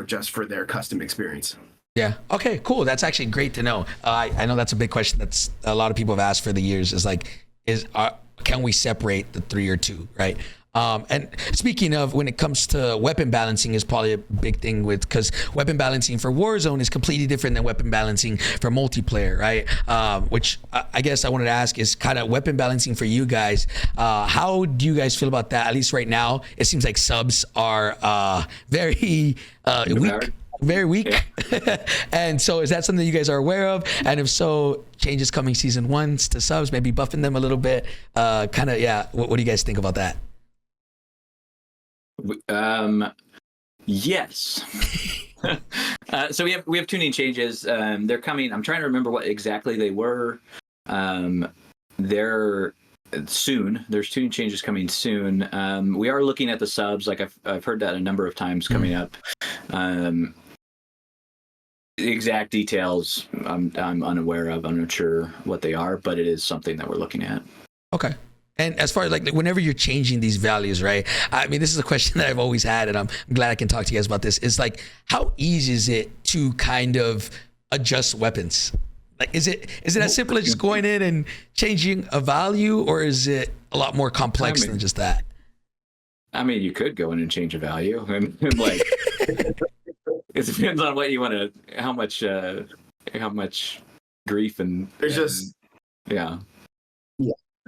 just for their custom experience. Yeah. Okay, cool. That's actually great to know. I know that's a big question that's a lot of people have asked for the years, is like, can we separate the 3 or 2, right? And speaking of, when it comes to weapon balancing is probably a big thing because weapon balancing for Warzone is completely different than weapon balancing for multiplayer, right? Which I guess I wanted to ask is kind of weapon balancing for you guys. How do you guys feel about that? At least right now, it seems like subs are very weak. Very weak. Yeah. And so is that something you guys are aware of? And if so, changes coming season 1 to subs, maybe buffing them a little bit. What do you guys think about that? Yes. So we have tuning changes. They're coming. I'm trying to remember what exactly they were. they're soon. There's two changes coming soon. We are looking at the subs. Like I've heard that a number of times coming up. The exact details I'm unaware of. I'm not sure what they are, but it is something that we're looking at. Okay. And as far as like whenever you're changing these values, right? I mean, this is a question that I've always had, and I'm glad I can talk to you guys about this. Is like, how easy is it to kind of adjust weapons? Like, is it as simple as just going in and changing a value, or is it a lot more complex than just that? I mean, you could go in and change a value, and like, it depends on what you want to, how much grief and There's and, just yeah.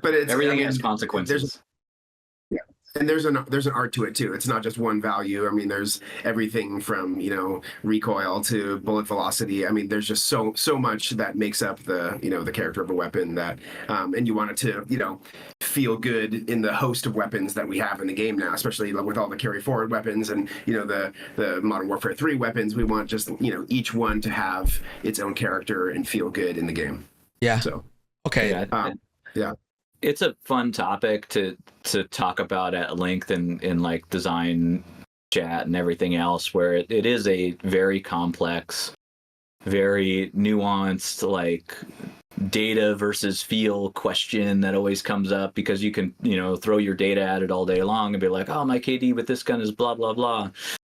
But it's Everything has consequences. And there's an art to it too. It's not just one value. I mean, there's everything from, you know, recoil to bullet velocity. I mean, there's just so much that makes up the, you know, the character of a weapon that, and you want it to, you know, feel good in the host of weapons that we have in the game now, especially with all the carry forward weapons and, you know, the Modern Warfare 3 weapons. We want just, you know, each one to have its own character and feel good in the game. Yeah. So, okay. yeah. It's a fun topic to talk about at length in like design chat and everything else, where it is a very complex, very nuanced, like data versus feel question that always comes up, because you can, you know, throw your data at it all day long and be like, oh, my KD with this gun is blah, blah, blah.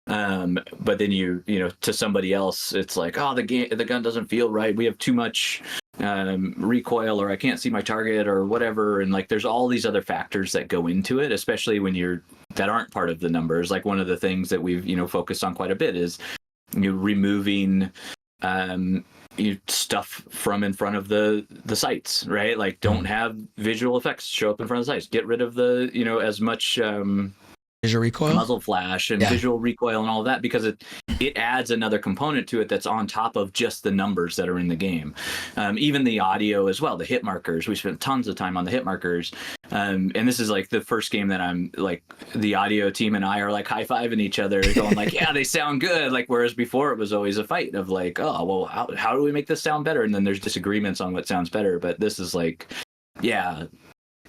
But then you know, to somebody else, it's like, oh, the gun doesn't feel right. We have too much recoil, or I can't see my target, or whatever. And like, there's all these other factors that go into it, especially when that aren't part of the numbers. Like, one of the things that we've, you know, focused on quite a bit is, you know, removing stuff from in front of the sights, right? Like, don't have visual effects show up in front of the sights. Get rid of the, you know, as much visual recoil, muzzle flash, and visual recoil and all of that, because it adds another component to it that's on top of just the numbers that are in the game. Even the audio as well, the hit markers. We spent tons of time on the hit markers. And this is like the first game that I'm like, the audio team and I are like high-fiving each other, going like, yeah, they sound good. Like, whereas before it was always a fight of like, oh, well, how do we make this sound better? And then there's disagreements on what sounds better. But this is like, yeah,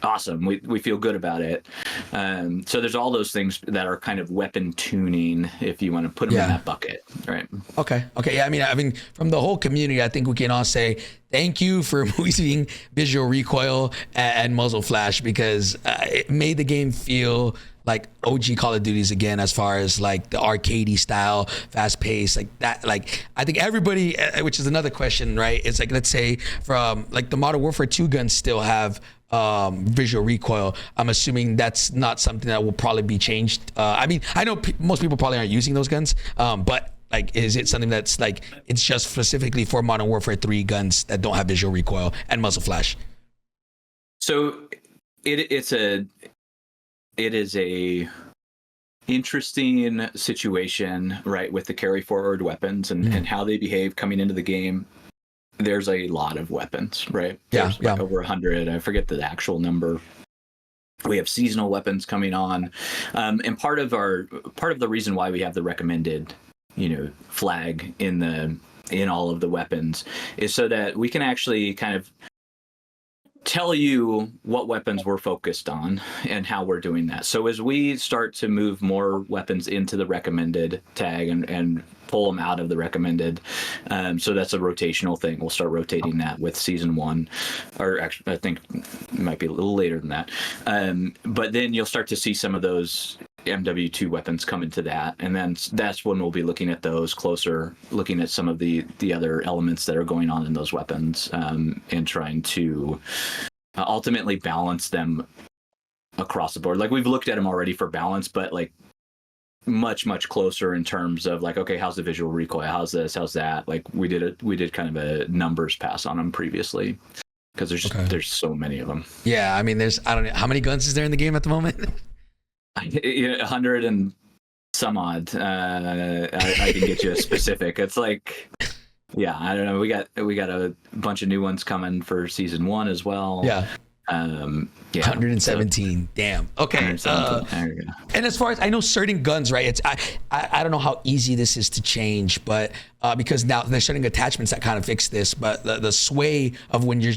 awesome. We feel good about it. So there's all those things that are kind of weapon tuning, if you want to put them in that bucket, right? Okay. Yeah, I mean, from the whole community, I think we can all say thank you for removing visual recoil and muzzle flash, because it made the game feel like OG Call of Duties again, as far as like the arcadey style, fast pace, like that. Like, I think everybody, which is another question, right? It's like, let's say from like the Modern Warfare 2 guns still have visual recoil. I'm assuming that's not something that will probably be changed. I mean, I know most people probably aren't using those guns, but like, is it something that's like, it's just specifically for Modern Warfare 3 guns that don't have visual recoil and muzzle flash? So it is a interesting situation, right, with the carry forward weapons and how they behave coming into the game. There's a lot of weapons, right? There's like over 100. I forget the actual number. We have seasonal weapons coming on, and part of the reason why we have the recommended, you know, flag in all of the weapons is so that we can actually kind of tell you what weapons we're focused on and how we're doing that. So as we start to move more weapons into the recommended tag and pull them out of the recommended, so that's a rotational thing. We'll start rotating that with season 1, or actually I think it might be a little later than that. But then you'll start to see some of those MW2 weapons come into that, and then that's when we'll be looking at those closer, looking at some of the other elements that are going on in those weapons, and trying to ultimately balance them across the board. Like, we've looked at them already for balance, but like much closer in terms of like, okay, how's the visual recoil, how's this, how's that. Like, we did kind of a numbers pass on them previously, because there's so many of them. Yeah, I mean, I don't know, how many guns is there in the game at the moment? 100 and some odd. I can get you a specific. It's like, yeah, I don't know. We got a bunch of new ones coming for season 1 as well. Yeah. Yeah, 117. Damn. Okay. 117. There you go. And as far as I know, certain guns, right? It's I don't know how easy this is to change, but because now there's certain attachments that kind of fix this. But the sway of when you're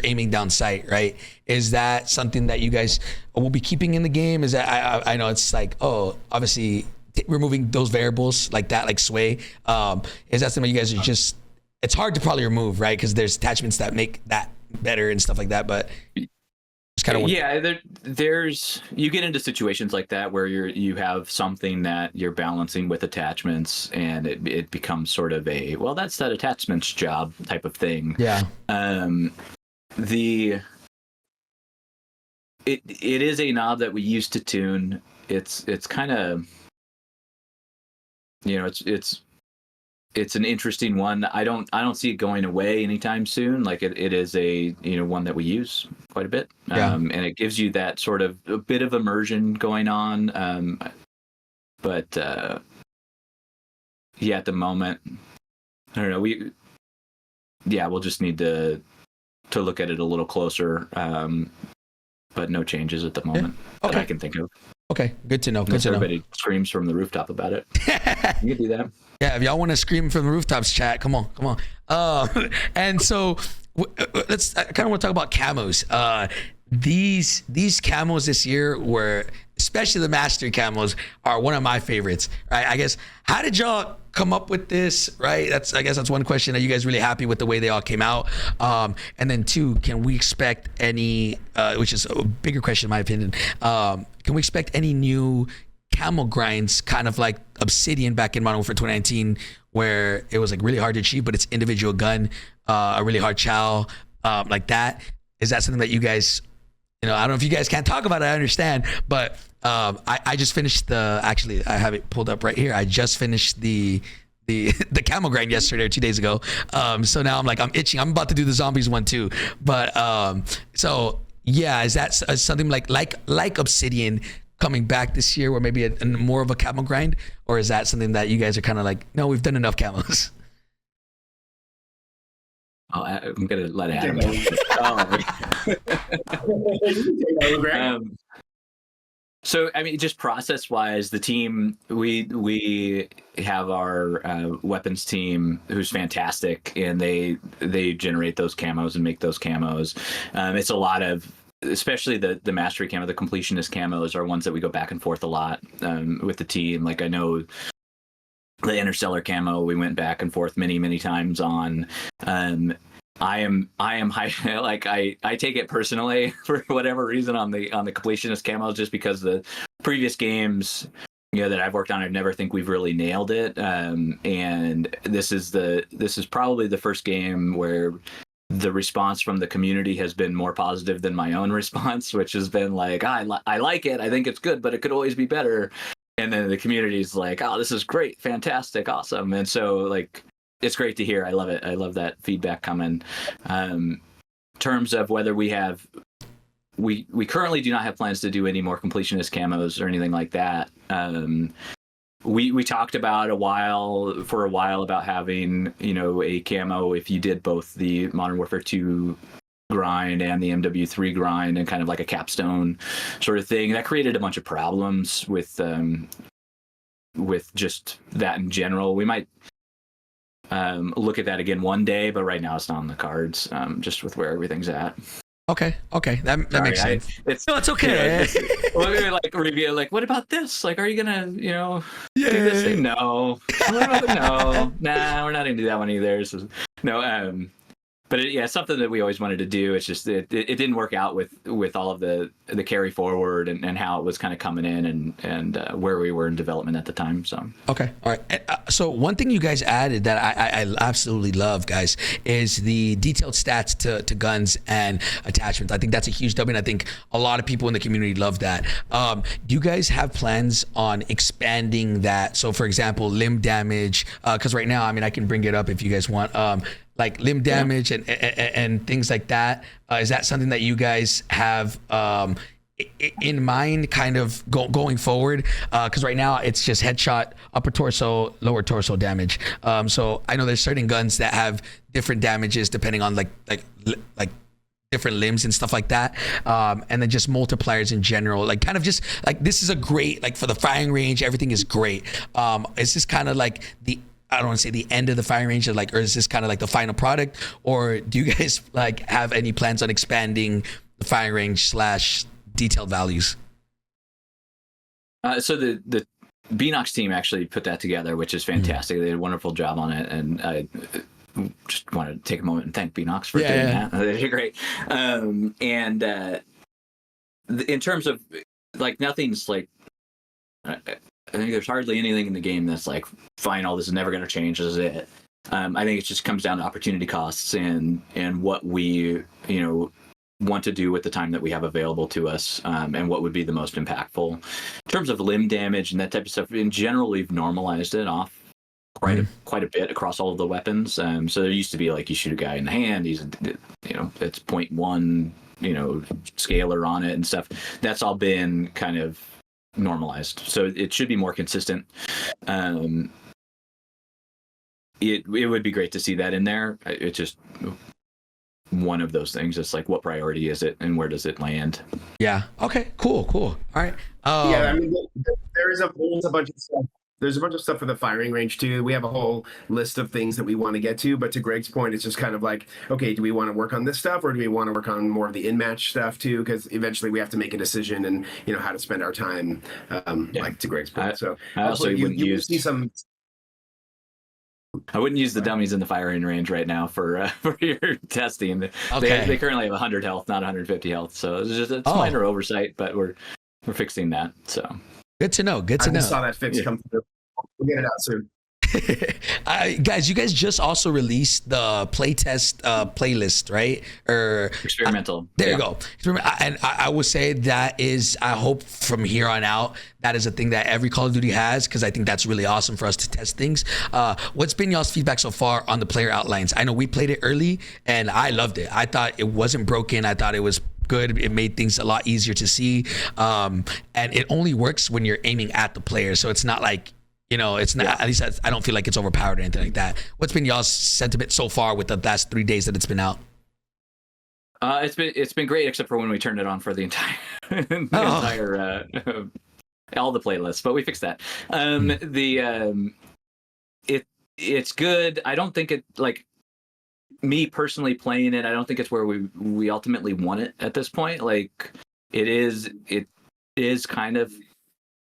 aiming down sight, right? Is that something that you guys will be keeping in the game? Is that I know it's like, oh, obviously removing those variables like that, like sway. Is that something you guys are just? It's hard to probably remove, right? Because there's attachments that make that better and stuff like that, but it's kind of there's you get into situations like that where you have something that you're balancing with attachments, and it becomes sort of a, well, that's that attachments job type of thing. It is a knob that we used to tune. It's kind of, it's an interesting one. I don't see it going away anytime soon. Like it is a one that we use quite a bit. And it gives you that sort of a bit of immersion going on. But at the moment, I don't know. We'll just need to look at it a little closer. But no changes at the moment that I can think of. Okay, good to know. Everybody screams from the rooftop about it. You can do that. Yeah, if y'all want to scream from the rooftops, chat, come on. And so I kind of want to talk about camos. These camos this year were, especially the Mastery Camos, are one of my favorites, right? I guess, how did y'all come up with this, right? I guess that's one question. Are you guys really happy with the way they all came out? And then two, can we expect any, which is a bigger question in my opinion, can we expect any new camo grinds, kind of like Obsidian back in Modern Warfare 2019, where it was like really hard to achieve, but it's individual gun, a really hard chow, like that? Is that something that you guys, I don't know if you guys can't talk about it, I understand, but I just finished actually I have it pulled up right here. I just finished the camo grind yesterday or 2 days ago. So now I'm itching. I'm about to do the zombies one too. But so yeah, is that something like Obsidian coming back this year, where maybe a more of a camo grind, or is that something that you guys are kind of like, no, we've done enough camos? I'm gonna let Adam. So I mean, just process-wise, the team, we have our weapons team who's fantastic, and they generate those camos and make those camos. It's a lot of, especially the Mastery Camo, the completionist camos are ones that we go back and forth a lot with the team. Like I know the Interstellar Camo we went back and forth many times on. I am high, like I take it personally for whatever reason on the completionist camos, just because the previous games that I've worked on, I never think we've really nailed it. And this is probably the first game where the response from the community has been more positive than my own response, which has been like, I like it, I think it's good, but it could always be better. And then the community's like, oh, this is great, fantastic, awesome. And so like, it's great to hear. I love it. I love that feedback coming. In terms of whether we currently do not have plans to do any more completionist camos or anything like that. We talked about for a while about having, a camo if you did both the Modern Warfare 2 grind and the MW3 grind, and kind of like a capstone sort of thing. That created a bunch of problems with just that in general. We might look at that again one day, but right now it's not on the cards, just with where everything's at. Okay, that makes sense. It's okay. Like review, like, what about this? Like, are you gonna, do this thing? No. No. Nah, we're not gonna do that one either. So, no. But it's something that we always wanted to do. It's just it didn't work out with all of the carry forward and how it was kind of coming in and where we were in development at the time. So okay, all right. So one thing you guys added that I absolutely love, guys, is the detailed stats to guns and attachments. I think that's a huge W, and I think a lot of people in the community love that. Do you guys have plans on expanding that? So for example, limb damage, because right now, I mean, I can bring it up if you guys want. Like limb damage and things like that. Is that something that you guys have in mind, kind of going forward? Because right now it's just headshot, upper torso, lower torso damage. So I know there's certain guns that have different damages depending on like different limbs and stuff like that, and then just multipliers in general, like kind of just like this is a great, like for the firing range, everything is great. Is this kind of like the, I don't want to say the end of the firing range, or like, or is this kind of like the final product, or do you guys like have any plans on expanding the firing range slash detailed values? So the Beanox team actually put that together, which is fantastic. They did a wonderful job on it, and I just wanted to take a moment and thank Beanox for doing that. They did great. In terms of like, nothing's like, I think there's hardly anything in the game that's like, fine, all this is never going to change. This is it. I think it just comes down to opportunity costs and what we, want to do with the time that we have available to us, and what would be the most impactful. In terms of limb damage and that type of stuff, in general, we've normalized it off quite a bit across all of the weapons. So there used to be like, you shoot a guy in the hand, he's, it's 0.1, scalar on it and stuff. That's all been kind of normalized, so it should be more consistent. It would be great to see that in there. It's just one of those things. It's like, what priority is it and where does it land? Yeah. Okay, cool. All right. Yeah, I mean, there's a bunch of stuff. There's a bunch of stuff for the firing range too. We have a whole list of things that we want to get to, but to Greg's point, it's just kind of like, okay, do we want to work on this stuff, or do we want to work on more of the in-match stuff too? Because eventually we have to make a decision, and how to spend our time, like to Greg's point. So I also you see some. I wouldn't use the dummies in the firing range right now for your testing. Okay. They currently have 100 health, not 150 health, so it's minor oversight, but we're fixing that. So good to know. I just saw that fix come through. We'll get it out soon. Guys, you guys just also released the playtest playlist, right? Or experimental. There you go. And I would say that is, I hope from here on out, that is a thing that every Call of Duty has, because I think that's really awesome for us to test things. What's been y'all's feedback so far on the player outlines? I know we played it early, and I loved it. I thought it wasn't broken. I thought it was good. It made things a lot easier to see. And it only works when you're aiming at the player. So it's not like, it's not, at least I don't feel like it's overpowered or anything like that. What's been y'all's sentiment so far with the last 3 days that it's been out? It's been great, except for when we turned it on for the entire all the playlists, but we fixed that. It's good. I don't think it, like, me personally playing it, I don't think it's where we ultimately want it at this point. Like, it is kind of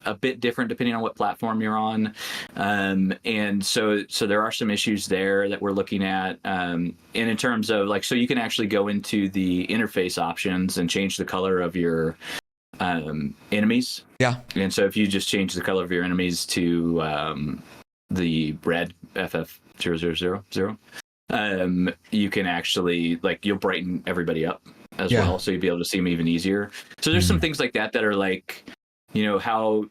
a bit different depending on what platform you're on, and so there are some issues there that we're looking at, and in terms of like, so you can actually go into the interface options and change the color of your enemies. And so if you just change the color of your enemies to the red FF0000, you can actually, like, you'll brighten everybody up as well, so you'll be able to see them even easier. So there's some things like that are like, how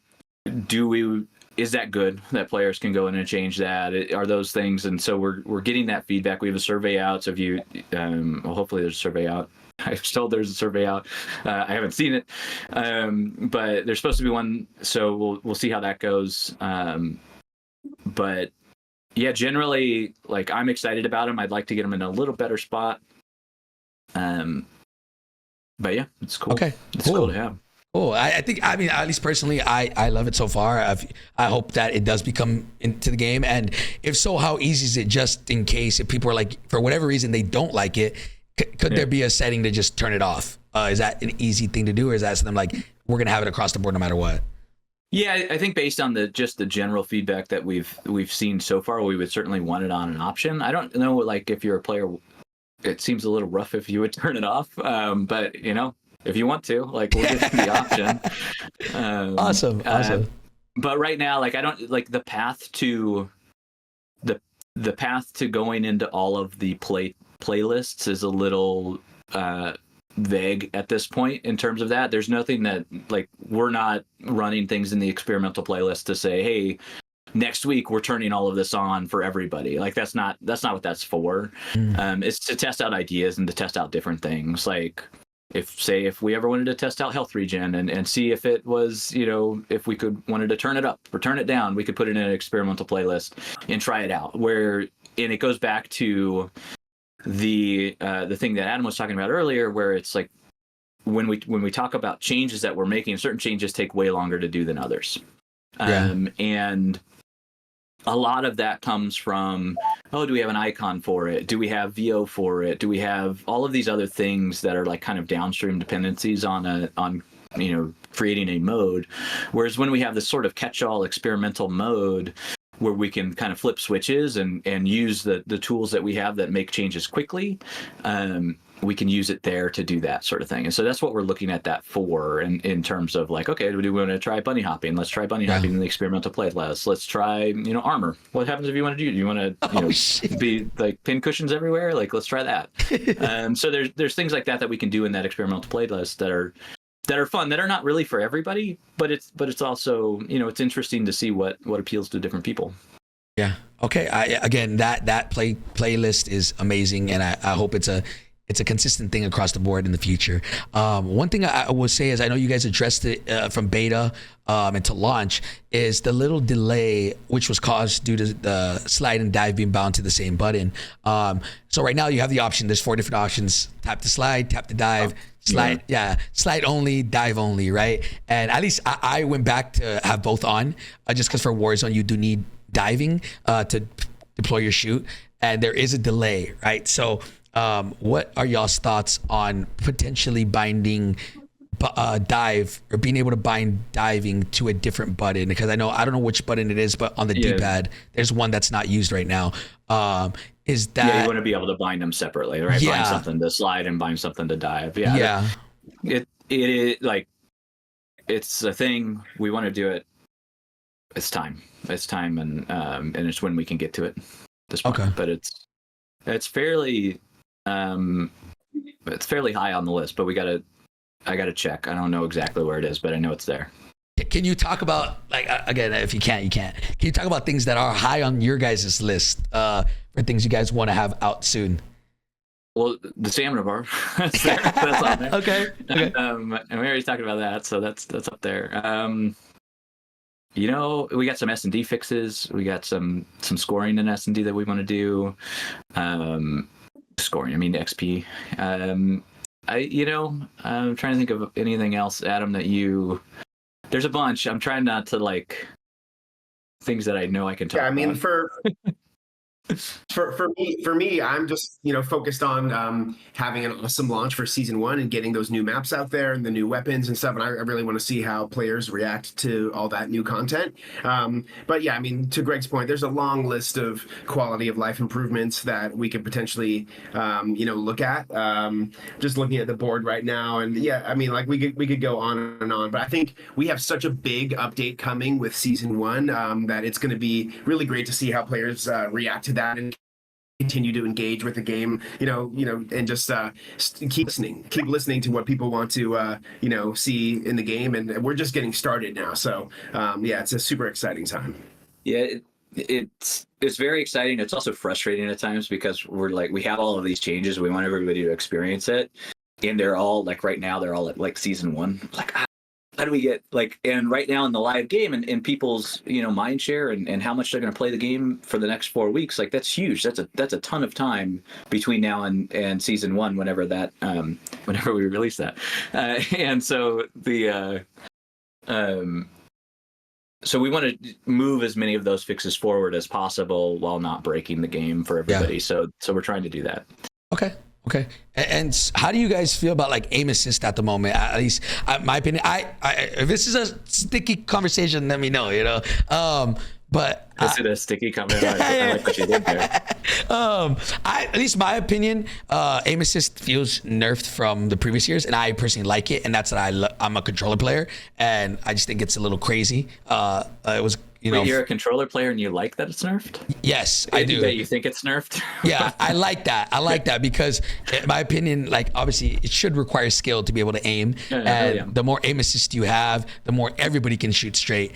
is that good that players can go in and change that? Are those things? And so we're getting that feedback. We have a survey out. So if you, hopefully there's a survey out. I was told there's a survey out. I haven't seen it, but there's supposed to be one. So we'll see how that goes. But yeah, generally, like, I'm excited about them. I'd like to get them in a little better spot. But yeah, it's cool. Okay, it's cool to have. Oh, I think, I mean, at least personally, I love it so far. I hope that it does become into the game. And if so, how easy is it, just in case if people are like, for whatever reason, they don't like it, could there be a setting to just turn it off? Is that an easy thing to do? Or is that something like, we're going to have it across the board no matter what? Yeah, I think based on the general feedback that we've seen so far, we would certainly want it on an option. I don't know, like, if you're a player, it seems a little rough if you would turn it off. But, if you want to, like, we'll give you the option. Awesome. But right now, like, I don't like the path to going into all of the playlists is a little vague at this point in terms of that. There's nothing that, like, we're not running things in the experimental playlist to say, hey, next week we're turning all of this on for everybody. Like, that's not what that's for. It's to test out ideas and to test out different things. Like, if we ever wanted to test out health regen and see if it was, if we wanted to turn it up or turn it down, we could put it in an experimental playlist and try it out. And it goes back to the thing that Adam was talking about earlier, where it's like when we talk about changes that we're making, certain changes take way longer to do than others. And a lot of that comes from, do we have an icon for it? Do we have VO for it? Do we have all of these other things that are like kind of downstream dependencies on creating a mode? Whereas when we have this sort of catch-all experimental mode where we can kind of flip switches and use the tools that we have that make changes quickly, we can use it there to do that sort of thing. And so that's what we're looking at that for in terms of like, okay, do we want to try bunny hopping? Let's try bunny hopping in the experimental playlist. Let's try, armor. What happens if you want to do? Do you want to be like pin cushions everywhere? Like, let's try that. So there's things like that we can do in that experimental playlist that are fun, that are not really for everybody, but it's also, it's interesting to see what appeals to different people. Yeah. Okay. Again, that playlist is amazing, and I hope it's a consistent thing across the board in the future. One thing I will say is, I know you guys addressed it from beta into launch, is the little delay which was caused due to the slide and dive being bound to the same button. So right now you have the option. There's 4 different options: tap to slide, tap to dive, slide, slide only, dive only, right? And at least I went back to have both on, just because for Warzone you do need diving to deploy your shoot, and there is a delay, right? So what are y'all's thoughts on potentially binding dive, or being able to bind diving to a different button? Because I don't know which button it is, but on the D-pad there's one that's not used right now. Is that, you want to be able to bind them separately, right? Bind something to slide and bind something to dive. It is like, it's a thing. We want to do it. It's time, and it's when we can get to it at this point. But it's fairly high on the list, but I gotta check. I don't know exactly where it is, but I know it's there. Can you talk about, like, again, if you can't, can you talk about things that are high on your guys' list for things you guys want to have out soon? Well, the stamina bar, that's on there. Okay. And we already talked about that, so that's up there. We got some S&D fixes. We got some scoring in S&D that we want to do. Scoring, I mean XP. I'm trying to think of anything else, Adam, there's a bunch. I'm trying not to, like, things that I know I can talk about. I mean, for me, I'm just focused on having an awesome launch for season 1 and getting those new maps out there and the new weapons and stuff. And I really want to see how players react to all that new content. But yeah, I mean, to Greg's point, there's a long list of quality of life improvements that we could potentially look at. Just looking at the board right now, and yeah, I mean, like we could go on and on. But I think we have such a big update coming with season 1 that it's going to be really great to see how players react to that and continue to engage with the game, and just keep listening to what people want to see in the game. And we're just getting started now, so it's a super exciting time. It's very exciting. It's also frustrating at times, because we have all of these changes, we want everybody to experience it, and they're all like, right now they're all at like season 1, like, how do we get, like, and right now in the live game and people's mind share and how much they're going to play the game for the next 4 weeks, like, that's huge. That's a ton of time between now and season 1, whenever we release that, and so so we want to move as many of those fixes forward as possible while not breaking the game for everybody. So we're trying to do that. Okay. And how do you guys feel about, like, aim assist at the moment? At least, my opinion, if this is a sticky conversation, let me know, but is it a sticky conversation? I like what you did there. At least my opinion, aim assist feels nerfed from the previous years, and I personally like it, and that's that I'm a controller player, and I just think it's a little crazy. It was, Wait, you're a controller player and you like that it's nerfed? Yes, I do. That you think it's nerfed? Yeah, I like that because, in my opinion, like, obviously it should require skill to be able to aim, the more aim assist you have, the more everybody can shoot straight.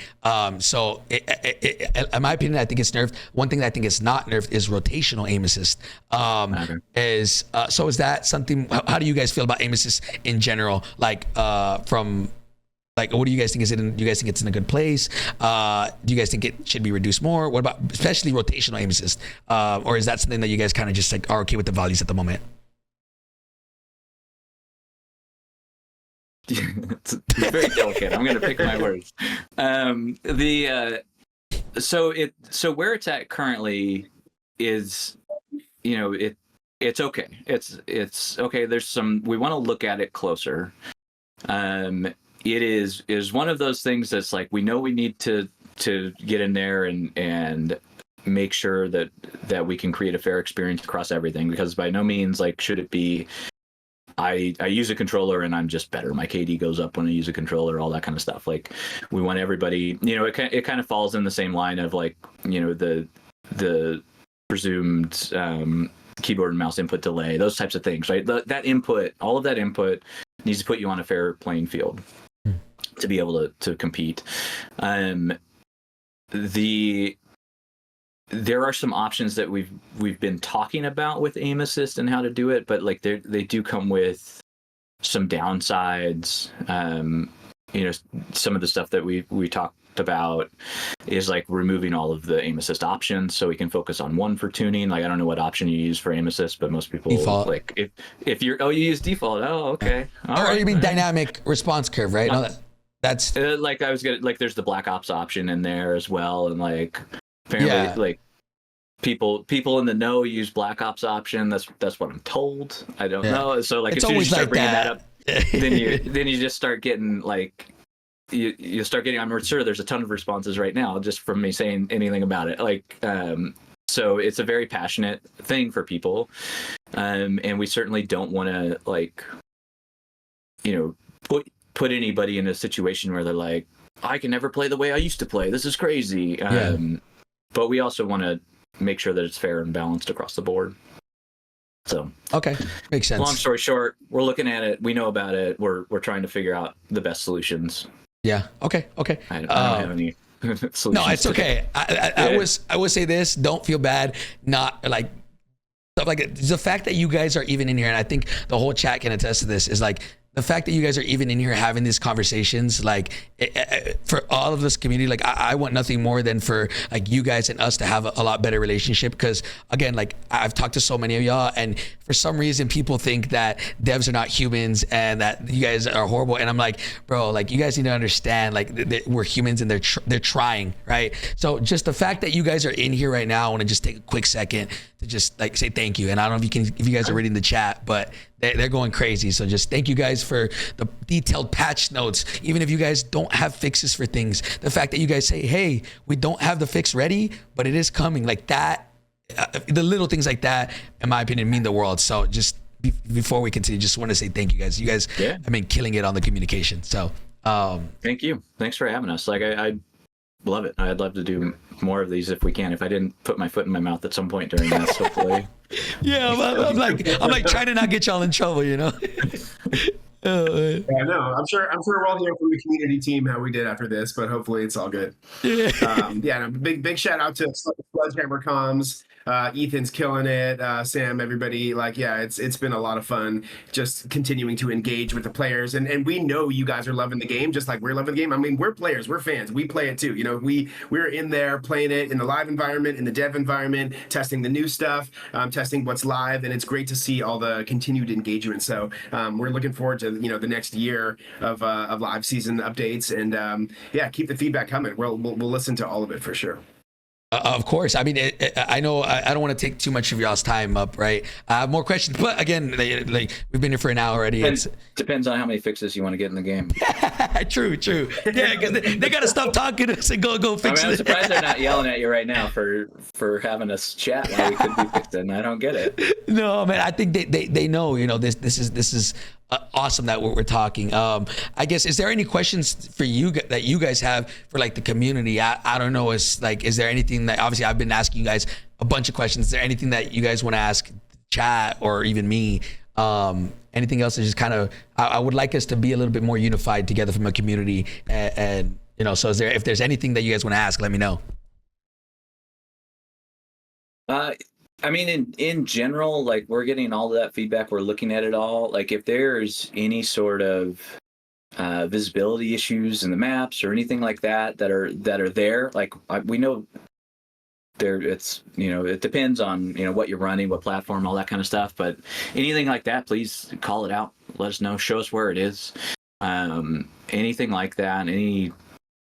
So in my opinion, I think it's nerfed. One thing that I think is not nerfed is rotational aim assist. So is that something? How do you guys feel about aim assist in general? Like, from Like, what do you guys think? Do you guys think it's in a good place? Do you guys think it should be reduced more? What about especially rotational aim assist? Or is that something that you guys kind of just like are okay with the values at the moment? It's very delicate. I'm going to pick my words. So where it's at currently is, it's okay. It's okay. There's some, we want to look at it closer. It is one of those things that's like, we know we need to get in there and make sure that we can create a fair experience across everything, because by no means like should it be I use a controller and I'm just better. My KD goes up when I use a controller, all that kind of stuff. Like, we want everybody, it kind of falls in the same line of like, the presumed keyboard and mouse input delay, those types of things, right? That input, all of that input needs to put you on a fair playing field to be able to compete. There are some options that we've been talking about with aim assist and how to do it, but like they do come with some downsides. Some of the stuff that we talked about is like removing all of the aim assist options so we can focus on one for tuning. Like, I don't know what option you use for aim assist, but most people default. Like if you're you use default. Oh, okay. Or you mean dynamic response curve, right? No, that's like I was gonna like there's the Black Ops option in there as well, and like apparently like people in the know use Black Ops option. That's what I'm told. I don't know. So like, it's as soon as you start like bringing that up, then you just start getting like you start getting. I'm sure there's a ton of responses right now just from me saying anything about it. Like, so it's a very passionate thing for people, and we certainly don't want to like, put anybody in a situation where they're like, I can never play the way I used to play. This is crazy. But we also want to make sure that it's fair and balanced across the board. So okay, makes sense. Long story short, we're looking at it. We know about it. We're trying to figure out the best solutions. Yeah. Okay. I don't have any solutions. No, it's okay. I would say this. Don't feel bad. Not like stuff like it. The fact that you guys are even in here, and I think the whole chat can attest to this, is like the fact that you guys are even in here having these conversations, like for all of this community, like I want nothing more than for like you guys and us to have a lot better relationship. Because again, like I've talked to so many of y'all, and for some reason people think that devs are not humans and that you guys are horrible. And I'm like, bro, like you guys need to understand, like we're humans and they're trying, right? So just the fact that you guys are in here right now, I want to just take a quick second to just like say thank you. And I don't know if you guys are reading the chat, but they're going crazy. So just thank you guys for the detailed patch notes. Even if you guys don't have fixes for things, the fact that you guys say, hey, we don't have the fix ready, but it is coming, like that, the little things like that, in my opinion, mean the world. So just before we continue, just want to say thank you guys. You guys, I mean, killing it on the communication. So thank you. Thanks for having us. Like I love it. I'd love to do more of these if we can. If I didn't put my foot in my mouth at some point during this, hopefully. Yeah, I'm like trying to not get y'all in trouble, Yeah, no, I'm sure we'll all hear from the community team how we did after this, but hopefully it's all good. No, big shout out to SledgeHammer Comms. Ethan's killing it. Sam, everybody, like, yeah, it's been a lot of fun just continuing to engage with the players. And we know you guys are loving the game just like we're loving the game. I mean, we're players, we're fans, we play it too. We're in there playing it in the live environment, in the dev environment, testing the new stuff, testing what's live, and it's great to see all the continued engagement. So we're looking forward to the next year of live season updates, and keep the feedback coming. We'll listen to all of it for sure. Of course. I mean, I know I don't want to take too much of y'all's time up, right? I have more questions, but again, like we've been here for an hour already. Depends on how many fixes you want to get in the game. True. Yeah, because they got to stop talking to us and go fix it. I'm surprised they're not yelling at you right now for having us chat while we could be fixing. I don't get it. No, man, I think they know, this is awesome that we're talking. I guess, is there any questions for you that you guys have for like the community? I don't know. Is there anything that, obviously I've been asking you guys a bunch of questions. Is there anything that you guys want to ask chat or even me? Anything else is just kind of, I would like us to be a little bit more unified together from a community. And so if there's anything that you guys want to ask, let me know. I mean, in general, like we're getting all of that feedback. We're looking at it all. Like if there's any sort of visibility issues in the maps or anything like that are there. Like we know there, it's, you know, it depends on, you know, what you're running, what platform, all that kind of stuff. But anything like that, please call it out. Let us know. Show us where it is. Anything like that. Any,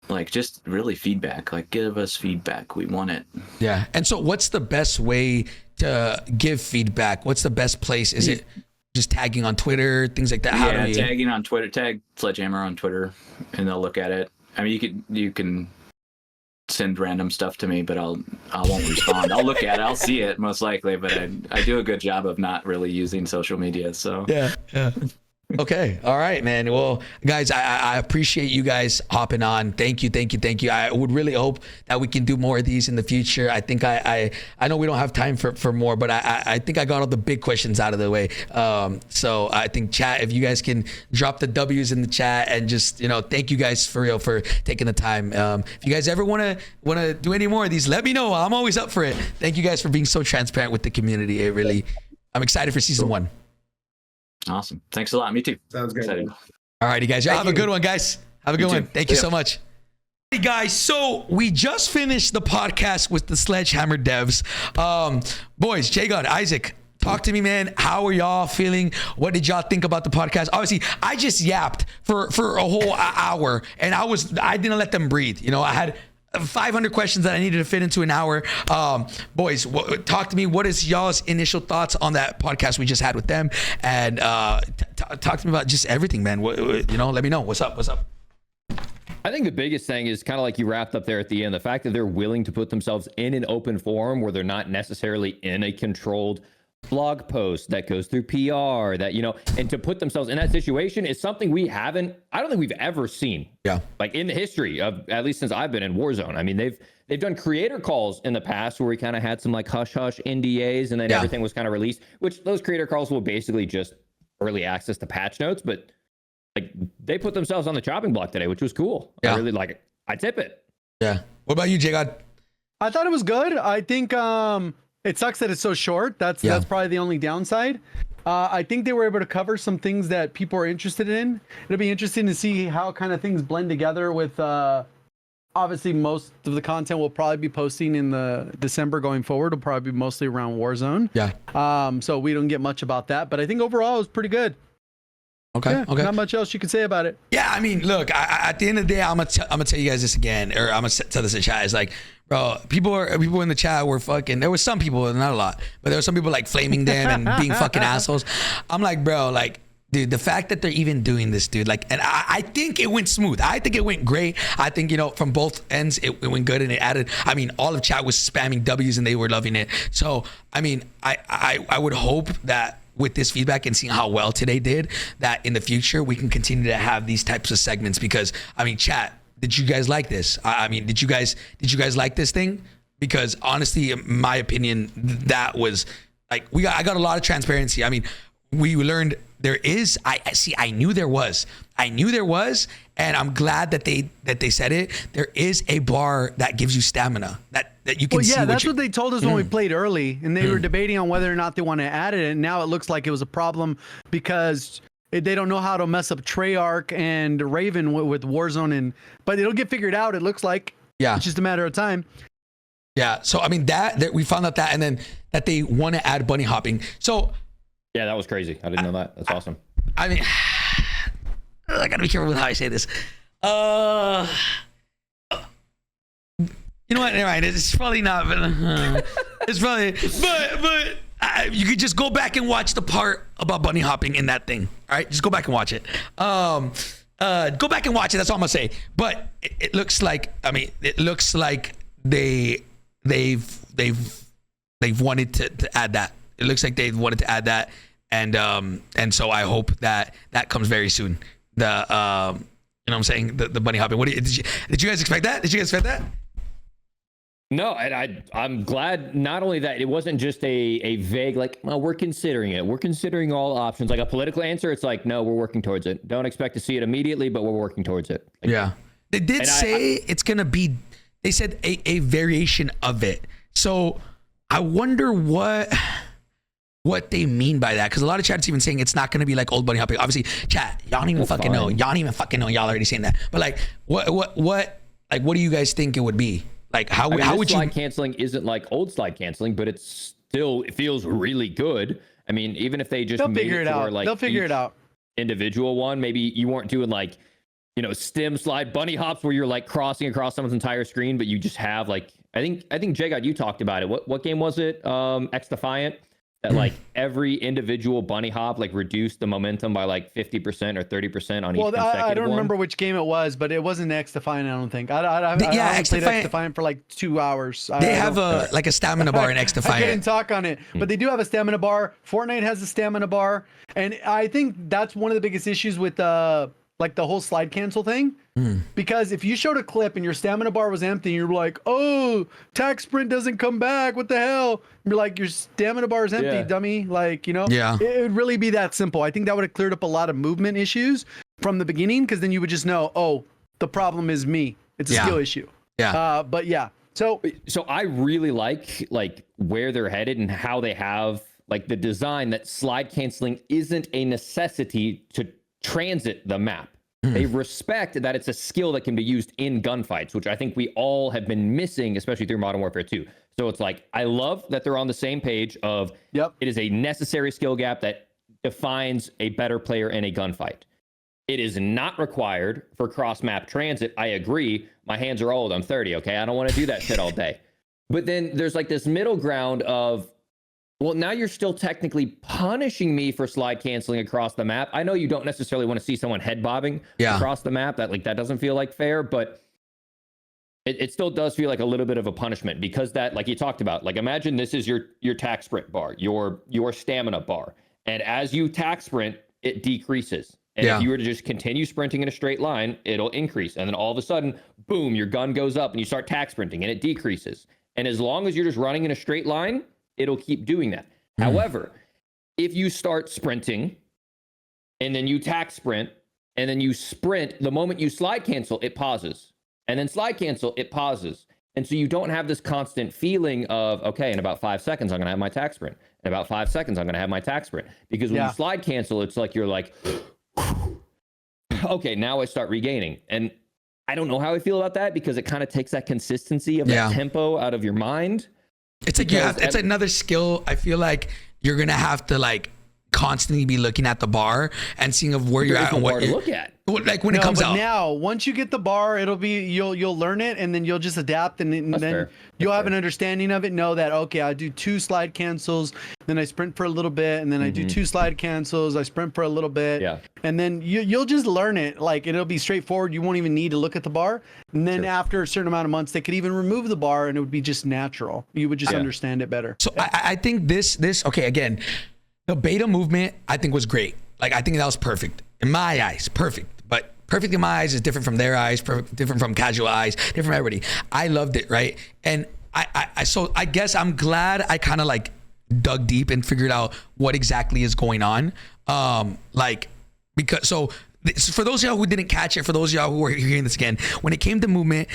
like, just really feedback. Like, give us feedback. We want it. Yeah. And so, what's the best way to give feedback? What's the best place? Is it just tagging on Twitter, things like that? Yeah, tagging on Twitter. Tag SledgeHammer on Twitter, and they'll look at it. I mean, you can send random stuff to me, but I won't respond. I'll look at it. I'll see it most likely, but I do a good job of not really using social media. So yeah. Okay. All right, man. Well, guys, I appreciate you guys hopping on. Thank you. I would really hope that we can do more of these in the future. I think I know we don't have time for more, but I think I got all the big questions out of the way. So I think chat, if you guys can drop the W's in the chat and just, you know, thank you guys for real for taking the time. If you guys ever want to do any more of these, let me know. I'm always up for it. Thank you guys for being so transparent with the community. I'm excited for season 1. Awesome. Thanks a lot. Me too. Sounds good. Excited. All righty, guys. Y'all have a good one, guys. Have a good one. Thank you so much. Hey, guys. So we just finished the podcast with the SledgeHammer devs. Boys, JGOD, Isaac, talk to me, man. How are y'all feeling? What did y'all think about the podcast? Obviously, I just yapped for a whole hour, and I didn't let them breathe. You know, I had 500 questions that I needed to fit into an hour. Boys, talk to me. What is y'all's initial thoughts on that podcast we just had with them? And talk to me about just everything, man. You know, let me know. What's up? I think the biggest thing is kind of like you wrapped up there at the end, the fact that they're willing to put themselves in an open forum where they're not necessarily in a controlled blog post that goes through PR, that, you know, and to put themselves in that situation is something I don't think we've ever seen. Yeah. Like in the history of, at least since I've been in Warzone. I mean, they've done creator calls in the past where we kind of had some like hush NDAs, and then everything was kind of released, which those creator calls will basically just early access to patch notes, but like they put themselves on the chopping block today, which was cool. Yeah. I really like it. I tip it. Yeah. What about you, JGOD? I thought it was good. I think, it sucks that it's so short. That's probably the only downside. I think they were able to cover some things that people are interested in. It'll be interesting to see how kind of things blend together with, obviously most of the content we'll probably be posting in the December going forward. It'll probably be mostly around Warzone. Yeah. So we don't get much about that, but I think overall it was pretty good. Okay. Yeah, okay. Not much else you can say about it. Yeah. I mean, look, at the end of the day, I'm gonna tell you guys this again, or I'm gonna tell this in chat. It's like, bro, people in the chat were fucking, there was some people, not a lot, but there were some people like flaming them and being fucking assholes. I'm like, bro, like, dude, the fact that they're even doing this, dude, like, and I think it went smooth. I think it went great. I think, you know, from both ends, it went good, and it added, I mean, all of chat was spamming W's and they were loving it. So, I mean, I would hope that with this feedback and seeing how well today did, that in the future we can continue to have these types of segments, because, I mean, chat, did you guys like this? I mean, did you guys like this thing? Because honestly, in my opinion, that was like, I got a lot of transparency. I mean, we learned there is, I knew there was, and I'm glad that they said it. There is a bar that gives you stamina that you can see. Well, yeah, that's what they told us when we played early, and they were debating on whether or not they want to add it. And now it looks like it was a problem because they don't know how to mess up Treyarch and Raven with Warzone, but it'll get figured out. It looks like, it's just a matter of time. Yeah. So I mean that we found out that, and then that they want to add bunny hopping. So yeah, that was crazy. I didn't know that. That's awesome. I mean, I gotta be careful with how I say this. You know what? Never mind. It's probably not. It's probably. But you could just go back and watch the part about bunny hopping in that thing. All right, just go back and watch it. Go back and watch it. That's all I'm gonna say. But it looks like. I mean, it looks like they've wanted to add that. It looks like they wanted to add that, and so I hope that comes very soon. You know what I'm saying? The bunny hopping. Did you guys expect that? Did you guys expect that? No, and I'm glad not only that it wasn't just a vague, like, well, we're considering it. We're considering all options. Like a political answer, it's like, no, we're working towards it. Don't expect to see it immediatatti, but we're working towards it. Like, yeah. They did say it's going to be, they said a variation of it. So I wonder what what they mean by that, because a lot of chat's even saying it's not going to be like old bunny hopping. Obviously, chat, y'all don't even fucking know. Y'all don't even fucking know. Y'all already saying that. But like, what do you guys think it would be? Like, how would you? Slide canceling isn't like old slide canceling, but it feels really good. I mean, even if they just they'll figure it out. They'll figure it out. Individual one, maybe you weren't doing like, stem slide bunny hops where you're like crossing across someone's entire screen, but you just have like, I think JGOD, you talked about it. What game was it? X Defiant. That like every individual bunny hop like reduced the momentum by like 50% or 30% on each consecutive I don't one. remember which game it was, but it wasn't X Defiant, I don't think. I played X Defiant for like 2 hours. They have a stamina bar in X Defiant. I couldn't talk on it, but they do have a stamina bar. Fortnite has a stamina bar, and I think that's one of the biggest issues with like the whole slide cancel thing. Because if you showed a clip and your stamina bar was empty, and you're like, oh, tac sprint doesn't come back, what the hell? You're like, your stamina bar is empty, dummy. Like, Yeah. It would really be that simple. I think that would have cleared up a lot of movement issues from the beginning, because then you would just know, oh, the problem is me. It's a skill issue. Yeah. But yeah. So I really like where they're headed and how they have like the design that slide canceling isn't a necessity to transit the map. They respect that it's a skill that can be used in gunfights, which I think we all have been missing, especially through Modern Warfare 2. So it's like, I love that they're on the same page of it is a necessary skill gap that defines a better player in a gunfight. It is not required for cross-map transit. I agree. My hands are old. I'm 30, okay? I don't want to do that shit all day. But then there's like this middle ground of, well, now you're still technically punishing me for slide canceling across the map. I know you don't necessarily want to see someone head bobbing across the map. That doesn't feel like fair, but it still does feel like a little bit of a punishment, because that, like you talked about, like imagine this is your tac sprint bar, your stamina bar. And as you tac sprint, it decreases. And if you were to just continue sprinting in a straight line, it'll increase. And then all of a sudden, boom, your gun goes up and you start tac sprinting and it decreases. And as long as you're just running in a straight line, it'll keep doing that. However, if you start sprinting and then you tac sprint and then you sprint, the moment you slide cancel, it pauses. And then slide cancel, it pauses. And so you don't have this constant feeling of, okay, in about 5 seconds, I'm going to have my tac sprint. In about 5 seconds, I'm going to have my tac sprint. Because when you slide cancel, it's like you're like, okay, now I start regaining. And I don't know how I feel about that, because it kind of takes that consistency of that tempo out of your mind. It's like it's another skill. I feel like you're gonna have to like constantly be looking at the bar and seeing of where you're at and what to look at. Like when it comes out. Now, once you get the bar, it'll be you'll learn it, and then you'll just adapt, and then you'll have an understanding of it. Know that, okay, I do 2 slide cancels, then I sprint for a little bit, and then I do 2 slide cancels, I sprint for a little bit, and then you'll just learn it. Like, it'll be straightforward. You won't even need to look at the bar, and then after a certain amount of months, they could even remove the bar, and it would be just natural. You would just understand it better. So I think this okay, again, the beta movement I think was great. Like, I think that was perfect in my eyes, perfect. But perfect in my eyes is different from their eyes, different from casual eyes, different from everybody. I loved it, right? And so I guess I'm glad I kind of like dug deep and figured out what exactly is going on. Because for those of y'all who didn't catch it, for those of y'all who are hearing this again, when it came to movement,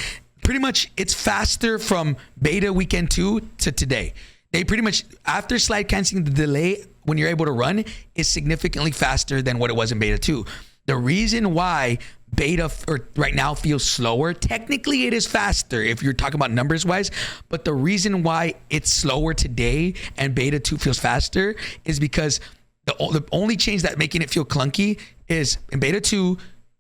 pretty much it's faster from beta weekend 2 to today. They pretty much, after slide canceling, the delay when you're able to run is significantly faster than what it was in beta 2. The reason why beta right now feels slower, technically it is faster if you're talking about numbers wise, but the reason why it's slower today and beta 2 feels faster is because the only change that making it feel clunky is in beta 2,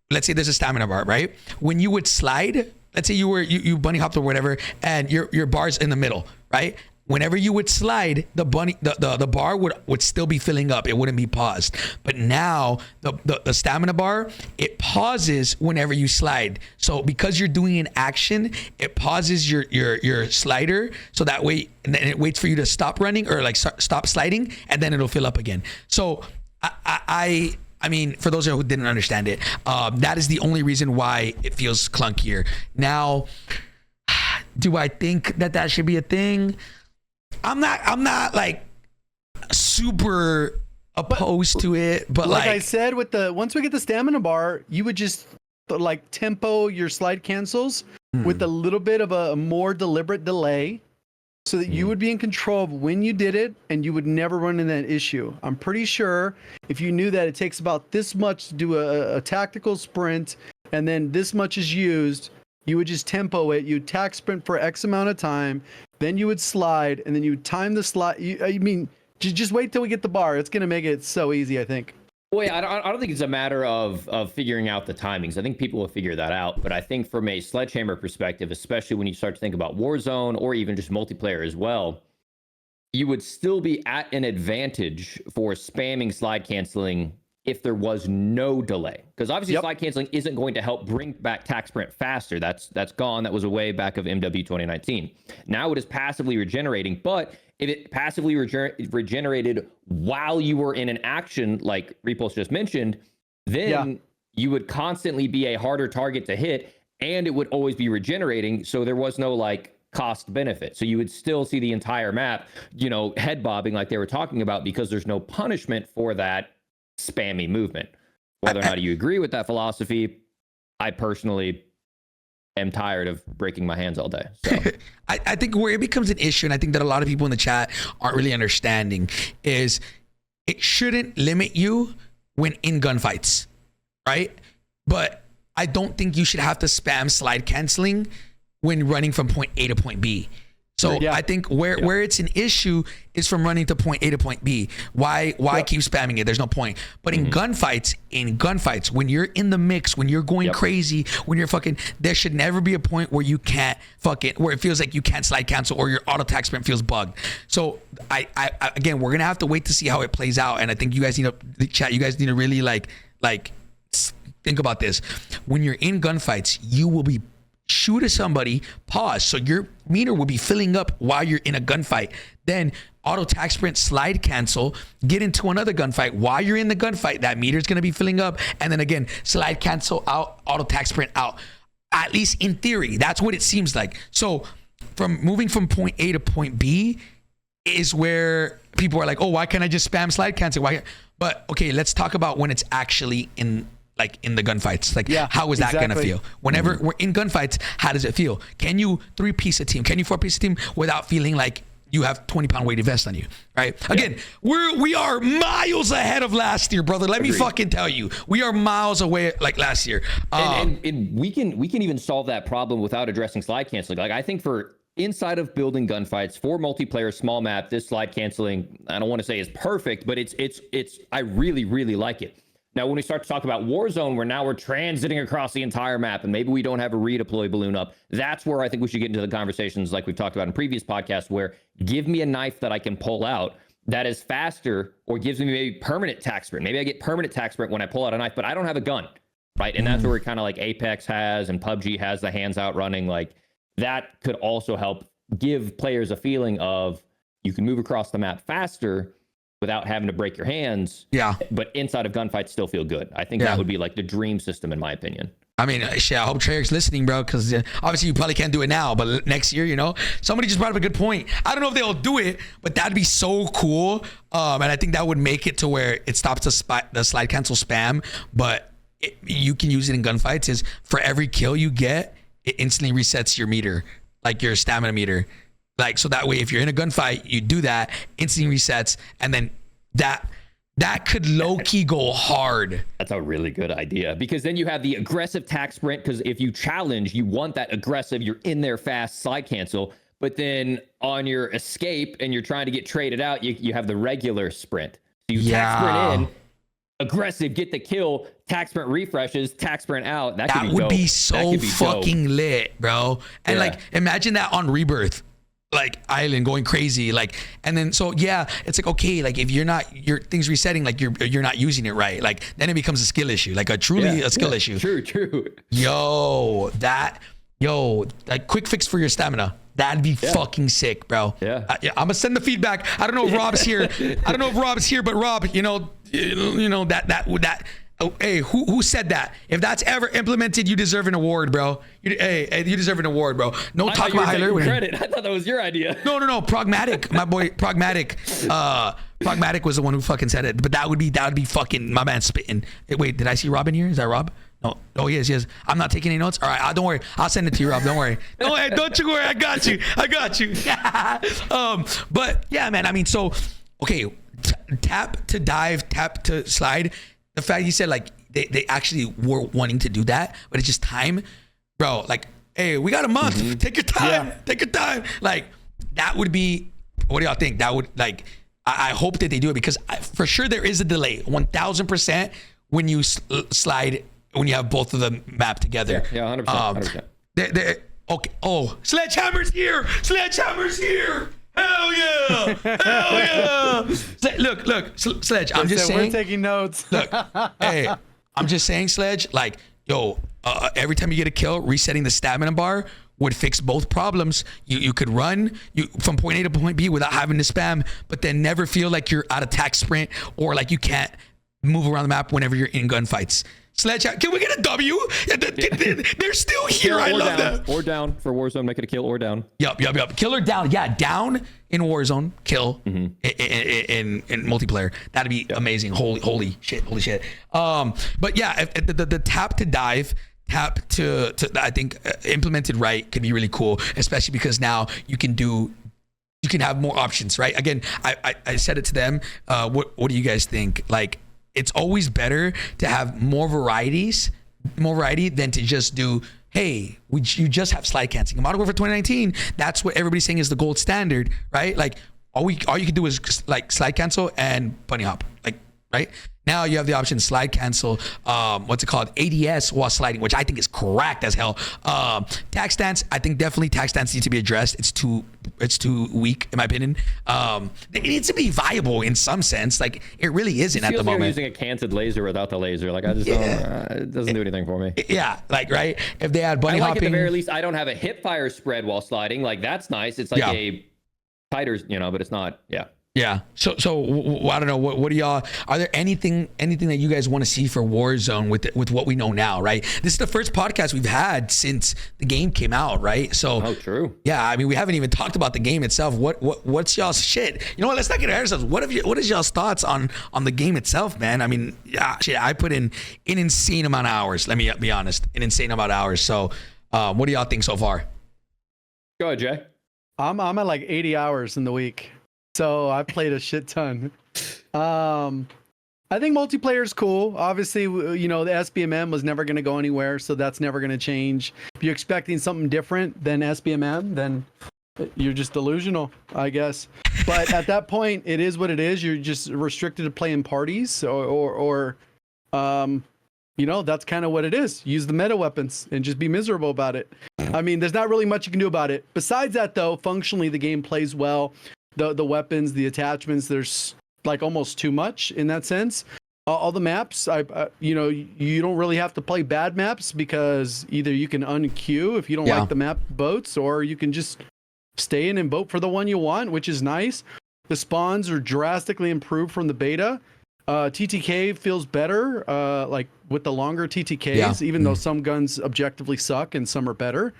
let's say there's a stamina bar, right? When you would slide, let's say you bunny hopped or whatever, and your bar's in the middle, right? Whenever you would slide, the bar would still be filling up. It wouldn't be paused. But now the stamina bar, it pauses whenever you slide. So because you're doing an action, it pauses your slider. So that way, and then it waits for you to stop running or like stop sliding, and then it'll fill up again. So I mean, for those of you who didn't understand it, that is the only reason why it feels clunkier. Now, do I think that should be a thing? I'm not like super opposed to it, but like I said, once we get the stamina bar, you would just like tempo your slide cancels with a little bit of a more deliberate delay. so that you would be in control of when you did it and you would never run into that issue. I'm pretty sure if you knew that it takes about this much to do a tactical sprint and then this much is used, you would just tempo it. You'd tac sprint for X amount of time, then you would slide, and then you would time the slide. I mean, just wait till we get the bar. It's going to make it so easy, I think. Well, yeah, I don't think it's a matter of figuring out the timings. I think people will figure that out. But I think from a SledgeHammer perspective, especially when you start to think about Warzone or even just multiplayer as well, you would still be at an advantage for spamming slide canceling if there was no delay. Because obviously slide canceling isn't going to help bring back tac sprint faster. That's gone. That was a way back of MW 2019. Now it is passively regenerating, but if it passively regenerated while you were in an action, like Repullze just mentioned, then you would constantly be a harder target to hit, and it would always be regenerating. So there was no like cost benefit. So you would still see the entire map, head bobbing like they were talking about, because there's no punishment for that spammy movement. Whether or not you agree with that philosophy, I personally am tired of breaking my hands all day. So I think where it becomes an issue, and I think that a lot of people in the chat aren't really understanding, is it shouldn't limit you when in gunfights, right? But I don't think you should have to spam slide canceling when running from point A to point B. So I think where it's an issue is from running to point A to point B. Why keep spamming it? There's no point. But in gunfights, when you're in the mix, when you're going crazy, when you're fucking, there should never be a point where you can't where it feels like you can't slide cancel or your auto tac sprint feels bugged. So I again, we're gonna have to wait to see how it plays out. And I think you guys need to, the chat, you guys need to really like think about this. When you're in gunfights, you will be shoot at somebody, pause, so your meter will be filling up while you're in a gunfight. Then auto tac sprint, slide cancel, get into another gunfight. While you're in the gunfight, that meter is going to be filling up, and then again, slide cancel out, auto tac sprint out. At least in theory, that's what it seems like. So from moving from point A to point B is where people are like, oh, why can't I just spam slide cancel? But okay, let's talk about when it's actually in the gunfights. How is that gonna feel? Whenever we're in gunfights, how does it feel? Can you 3-piece a team? Can you 4-piece a team without feeling like you have 20-pound weighted vest on you, right? Again, we are miles ahead of last year, brother. Let me fucking tell you, we are miles away like last year. And we can even solve that problem without addressing slide canceling. Like, I think for inside of building gunfights for multiplayer small map, this slide canceling, I don't want to say is perfect, but it's I really, really like it. Now, when we start to talk about Warzone, where now we're transiting across the entire map, and maybe we don't have a redeploy balloon up, that's where I think we should get into the conversations like we've talked about in previous podcasts, where give me a knife that I can pull out that is faster, or gives me maybe permanent tac sprint. Maybe I get permanent tac sprint when I pull out a knife, but I don't have a gun, right? And that's where kind of like Apex has and PUBG has the hands out running. Like, that could also help give players a feeling of you can move across the map faster without having to break your hands. Yeah. But inside of gunfights still feel good. I think that would be like the dream system, in my opinion. I mean, shit, I hope Treyarch's listening, bro, because obviously you probably can't do it now, but next year, somebody just brought up a good point. I don't know if they'll do it, but that'd be so cool. And I think that would make it to where it stops the slide cancel spam, but you can use it in gunfights. Is for every kill you get, it instantly resets your meter, like your stamina meter. Like, so that way, if you're in a gunfight, you do that, instantly resets, and then that could low-key go hard. That's a really good idea, because then you have the aggressive tac sprint, because if you challenge, you want that aggressive, you're in there fast slide cancel, but then on your escape and you're trying to get traded out, you have the regular sprint. So you tac sprint in, aggressive, get the kill, tac sprint refreshes, tac sprint out. That would be so fucking lit, bro. And like, imagine that on Rebirth. Like island going crazy, like, and then so it's like, okay, like if your thing's resetting, like you're not using it right, like then it becomes a skill issue, like a skill issue. True. Like quick fix for your stamina. That'd be fucking sick, bro. I'm gonna send the feedback. I don't know if Rob's here. But Rob, that. Oh, hey, who said that? If that's ever implemented, you deserve an award, bro. You deserve an award, bro. No talk about Hyler. Credit. I thought that was your idea. No. Pragmatic, my boy. Pragmatic. Pragmatic was the one who fucking said it. But that would be fucking my man spitting. Wait, did I see Rob in here? Is that Rob? No. Oh, yes. I'm not taking any notes. All right, don't worry. I'll send it to you, Rob. Don't worry. Don't you worry. I got you. But yeah, man. I mean, so okay, tap to dive, tap to slide. The fact you said like they actually were wanting to do that, but it's just time, bro. Like, hey, we got a month. Take your time. Yeah. Take your time. Like that would be. What do y'all think? That would like. I hope that they do it because for sure there is a delay. 1000% when you slide. When you have both of them mapped together. Yeah, 100%. 100%. Okay. Oh, Sledgehammer's here. Hell yeah. Look, Sledge, I'm just saying. We're taking notes. Look, hey, I'm just saying, Sledge, like, yo, every time you get a kill, resetting the stamina bar would fix both problems. You could run from point A to point B without having to spam, but then never feel like you're out of tac sprint or like you can't move around the map whenever you're in gunfights. Sledge, can we get a W? They're still here. I love that. Or down for Warzone. Make it a kill or down. Yup. Kill or down. Yeah, down in Warzone. Kill in multiplayer. That'd be amazing. Holy shit. But yeah, the tap to dive, tap to I think implemented right could be really cool, especially because now you can have more options, right? Again, I said it to them. What do you guys think? Like, it's always better to have more variety than to just do, hey, you just have slide canceling. In Modern Warfare 2019, that's what everybody's saying is the gold standard, right? Like all you can do is like slide cancel and bunny hop, like, right? Now you have the option slide cancel, what's it called? ADS while sliding, which I think is cracked as hell. Tac stance, I think definitely tac stance needs to be addressed. It's too weak in my opinion. It needs to be viable in some sense. Like it really isn't at the moment. Using a canted laser without the laser, like I just don't. It doesn't do anything for me. Yeah, like right. If they had bunny I like hopping, at the very least, I don't have a hip fire spread while sliding. Like that's nice. It's like a tighter, but it's not. Yeah. Yeah. So I don't know. What do y'all? Are there anything that you guys want to see for Warzone with what we know now? Right. This is the first podcast we've had since the game came out. Right. So. True. Yeah. I mean, we haven't even talked about the game itself. What's y'all's shit? You know what? Let's not get ahead of ourselves. What is y'all's thoughts on the game itself, man? I mean, yeah, shit. I put in an insane amount of hours. Let me be honest. An insane amount of hours. So, what do y'all think so far? Go ahead, Jay. I'm at like 80 hours in the week. So I played a shit ton. I think multiplayer is cool. Obviously, the SBMM was never going to go anywhere, so that's never going to change. If you're expecting something different than SBMM, then you're just delusional, I guess. But at that point, it is what it is. You're just restricted to playing parties, or that's kind of what it is. Use the meta weapons and just be miserable about it. I mean, there's not really much you can do about it. Besides that, though, functionally, the game plays well. The weapons, the attachments, there's like almost too much in that sense. All the maps, you don't really have to play bad maps because either you can unqueue if you don't like the map boats, or you can just stay in and vote for the one you want, which is nice. The spawns are drastically improved from the beta. TTK feels better, like with the longer TTKs, even though some guns objectively suck and some are better.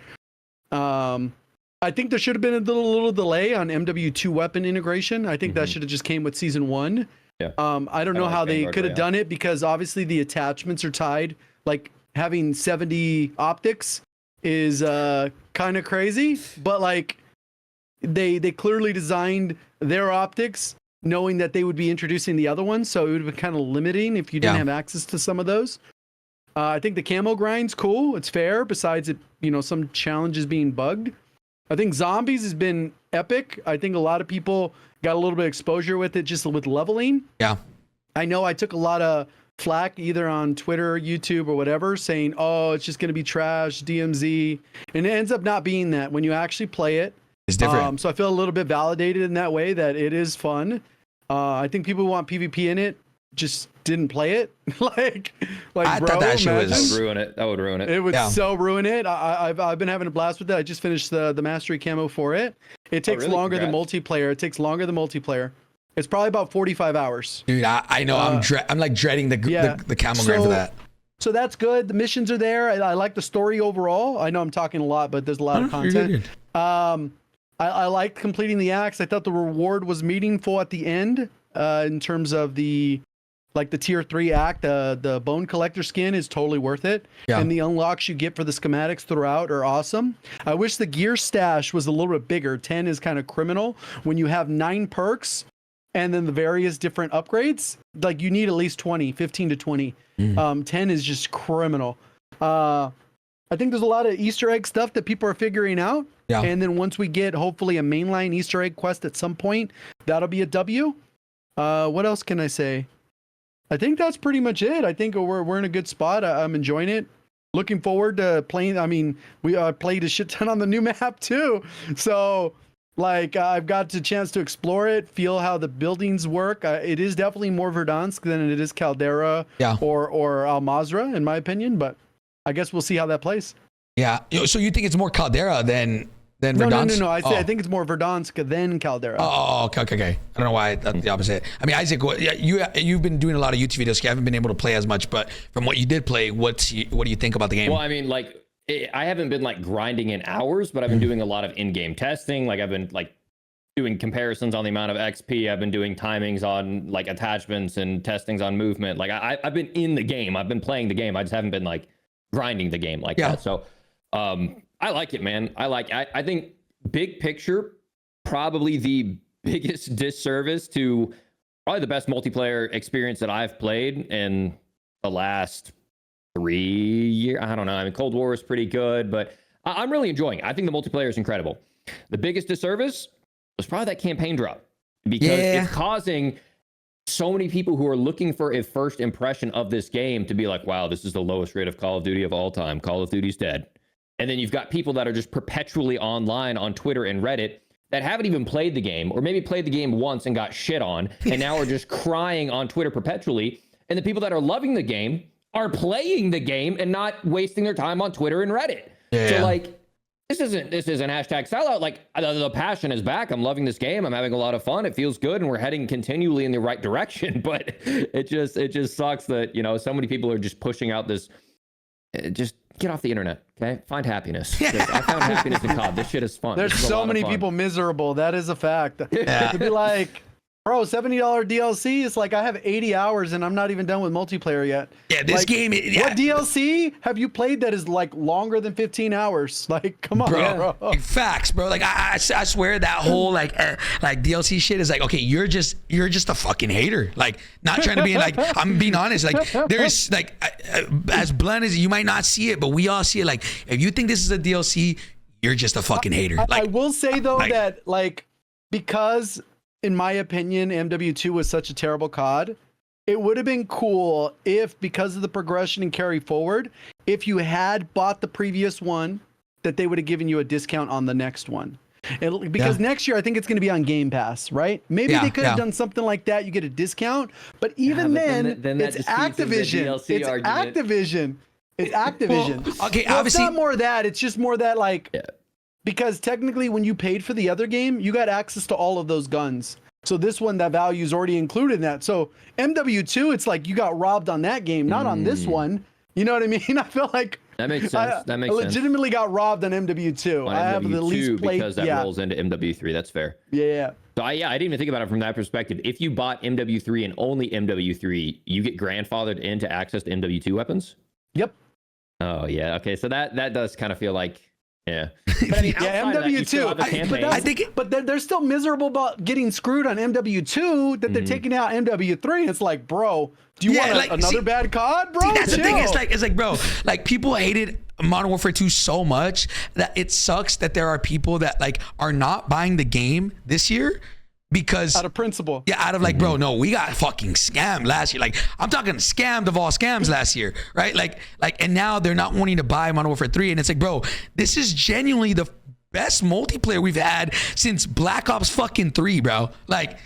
I think there should have been a little delay on MW2 weapon integration. I think that should have just came with season 1. Yeah. I don't know how they could have done it because obviously the attachments are tied. Like having 70 optics is kind of crazy, but like they clearly designed their optics knowing that they would be introducing the other ones, so it would have been kind of limiting if you didn't have access to some of those. I think the camo grind's cool. It's fair. Besides it, some challenges being bugged. I think Zombies has been epic. I think a lot of people got a little bit of exposure with it just with leveling. Yeah. I know I took a lot of flack either on Twitter, YouTube, or whatever, saying, oh, it's just going to be trash, DMZ. And it ends up not being that. When you actually play it, it's different. So I feel a little bit validated in that way that it is fun. I think people who want PvP in it just didn't play it. like I thought that shit that would ruin it. That would ruin it. It would so ruin it. I've been having a blast with it. I just finished the Mastery Camo for it. It takes longer than multiplayer. It's probably about 45 hours. Dude, I know. I'm like dreading the camo grind for that. So that's good. The missions are there. I like the story overall. I know I'm talking a lot, but there's a lot of content. I liked completing the acts. I thought the reward was meaningful at the end in terms of the like the tier 3 act, the bone collector skin is totally worth it. Yeah. And the unlocks you get for the schematics throughout are awesome. I wish the gear stash was a little bit bigger. 10 is kind of criminal when you have 9 perks and then the various different upgrades. Like you need at least 20, 15 to 20. 10 is just criminal. I think there's a lot of Easter egg stuff that people are figuring out. Yeah. And then once we get hopefully a mainline Easter egg quest at some point, that'll be a W. What else can I say? I think that's pretty much it. I think we're in a good spot. I'm enjoying it. Looking forward to playing. I mean, we played a shit ton on the new map too. So like I've got the chance to explore it, feel how the buildings work. It is definitely more Verdansk than it is Caldera or Al Mazrah in my opinion, but I guess we'll see how that plays. Yeah. So you think it's more Caldera than Verdansk? No. I think it's more Verdansk than Caldera. Oh, okay. I don't know why that's the opposite. I mean, Isaac, you've been doing a lot of YouTube videos. You haven't been able to play as much, but from what you did play, what do you think about the game? Well, I mean, like I haven't been like grinding in hours, but I've been doing a lot of in-game testing. Like I've been like doing comparisons on the amount of XP. I've been doing timings on like attachments and testings on movement. Like I've been in the game. I've been playing the game. I just haven't been like grinding the game like that. So I like it, man. I think big picture, probably the biggest disservice to probably the best multiplayer experience that I've played in the last 3 years. I don't know. I mean, Cold War is pretty good, but I'm really enjoying it. I think the multiplayer is incredible. The biggest disservice was probably that campaign drop because it's causing so many people who are looking for a first impression of this game to be like, wow, this is the lowest rate of Call of Duty of all time. Call of Duty's dead. And then you've got people that are just perpetually online on Twitter and Reddit that haven't even played the game, or maybe played the game once and got shit on, and now are just crying on Twitter perpetually. And the people that are loving the game are playing the game and not wasting their time on Twitter and Reddit. So like, this isn't hashtag sellout. Like the passion is back. I'm loving this game. I'm having a lot of fun. It feels good, and we're heading continually in the right direction. But it just sucks that, you know, so many people are just pushing out this. Just get off the internet, okay? Find happiness. I found happiness in COD. This shit is fun. There's so many people miserable. That is a fact. To be like, bro, $70 DLC. It's like I have 80 hours and I'm not even done with multiplayer yet. Yeah, this like, game. What DLC have you played that is like longer than 15 hours? Like, come on, bro. Facts, bro. Like I swear that whole like DLC shit is like, okay, you're just a fucking hater. Like, not trying to be like, I'm being honest. Like, there's like, as blunt as you might not see it, but we all see it. Like, if you think this is a DLC, you're just a fucking hater. Like, I will say though that like, because in my opinion, MW2 was such a terrible COD. It would have been cool if, because of the progression and carry forward, if you had bought the previous one, that they would have given you a discount on the next one. Because next year, I think it's going to be on Game Pass, right? Maybe they could have done something like that. You get a discount, but even then it's Activision. It's Activision. It's Activision. Well, okay, well, obviously, it's not more of that. It's just more that like. Yeah. Because technically when you paid for the other game, you got access to all of those guns. So this one, that value is already included in that. So MW2, it's like you got robbed on that game, not on this one. You know what I mean? I feel like that makes sense. I legitimately got robbed on MW2. On I have the least played because that rolls into MW3. That's fair. Yeah. So I didn't even think about it from that perspective. If you bought MW3 and only MW3, you get grandfathered into access to MW2 weapons? Yep. Oh yeah. Okay. So that does kind of feel like. Yeah, but I mean, MW2. I think, but they're still miserable about getting screwed on MW2. That they're taking out MW3. It's like, bro, do you want another bad COD, bro? See, that's the thing. It's like, bro, like people hated Modern Warfare 2 so much that it sucks that there are people that like are not buying the game this year. Because out of principle, out of like, bro, no, we got fucking scammed last year. Like, I'm talking scammed of all scams last year, right? Like, and now they're not wanting to buy Modern Warfare 3, and it's like, bro, this is genuinely the best multiplayer we've had since Black Ops fucking 3, bro. Like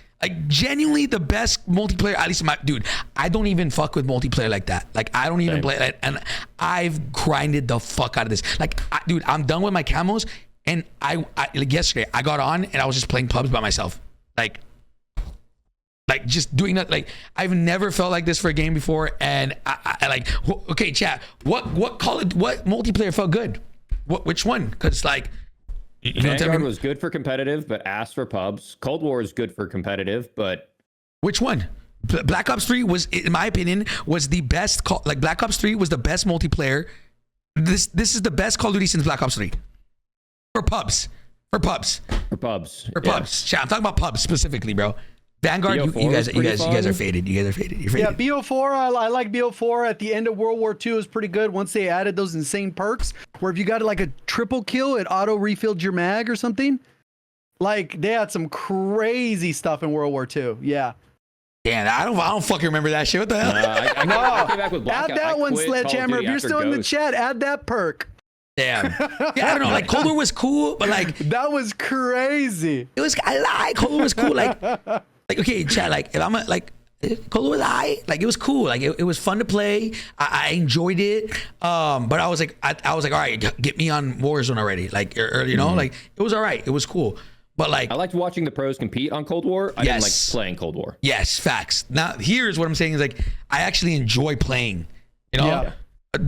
genuinely the best multiplayer. At least dude, I don't even fuck with multiplayer like that. Like, I don't even play it, and I've grinded the fuck out of this. Like, dude, I'm done with my camos, and I like yesterday I got on and I was just playing pubs by myself. Like just doing that. Like, I've never felt like this for a game before. And I like, okay, chat, what multiplayer felt good? Which one? Because like, Vanguard was good for competitive, but ass for pubs. Cold War is good for competitive, but which one? Black Ops 3 was, in my opinion, was the best like Black Ops 3 was the best multiplayer. This is the best Call of Duty since Black Ops 3. For pubs. Chat, I'm talking about pubs specifically, bro. Vanguard, you guys are faded. You're faded. Yeah, BO4, I like BO4 at the end of World War II is pretty good once they added those insane perks where if you got like a triple kill, it auto refilled your mag or something. Like they had some crazy stuff in World War II. Yeah. Damn, I don't fucking remember that shit. What the hell? I came back with Blackout. Add that one, Sledgehammer. If you're still in the chat, add that perk. Damn. Yeah, I don't know. Like Cold War was cool, but like that was crazy. It was. I like Cold War was cool. Like okay, chat. Like if I'm Cold War was high. Like it was cool. Like it was fun to play. I enjoyed it. But I was like, I was like, all right, get me on Warzone already. Like you know, like it was all right. It was cool. But like, I liked watching the pros compete on Cold War. I didn't like playing Cold War. Yes, facts. Now here's what I'm saying is like, I actually enjoy playing. You know. Yeah.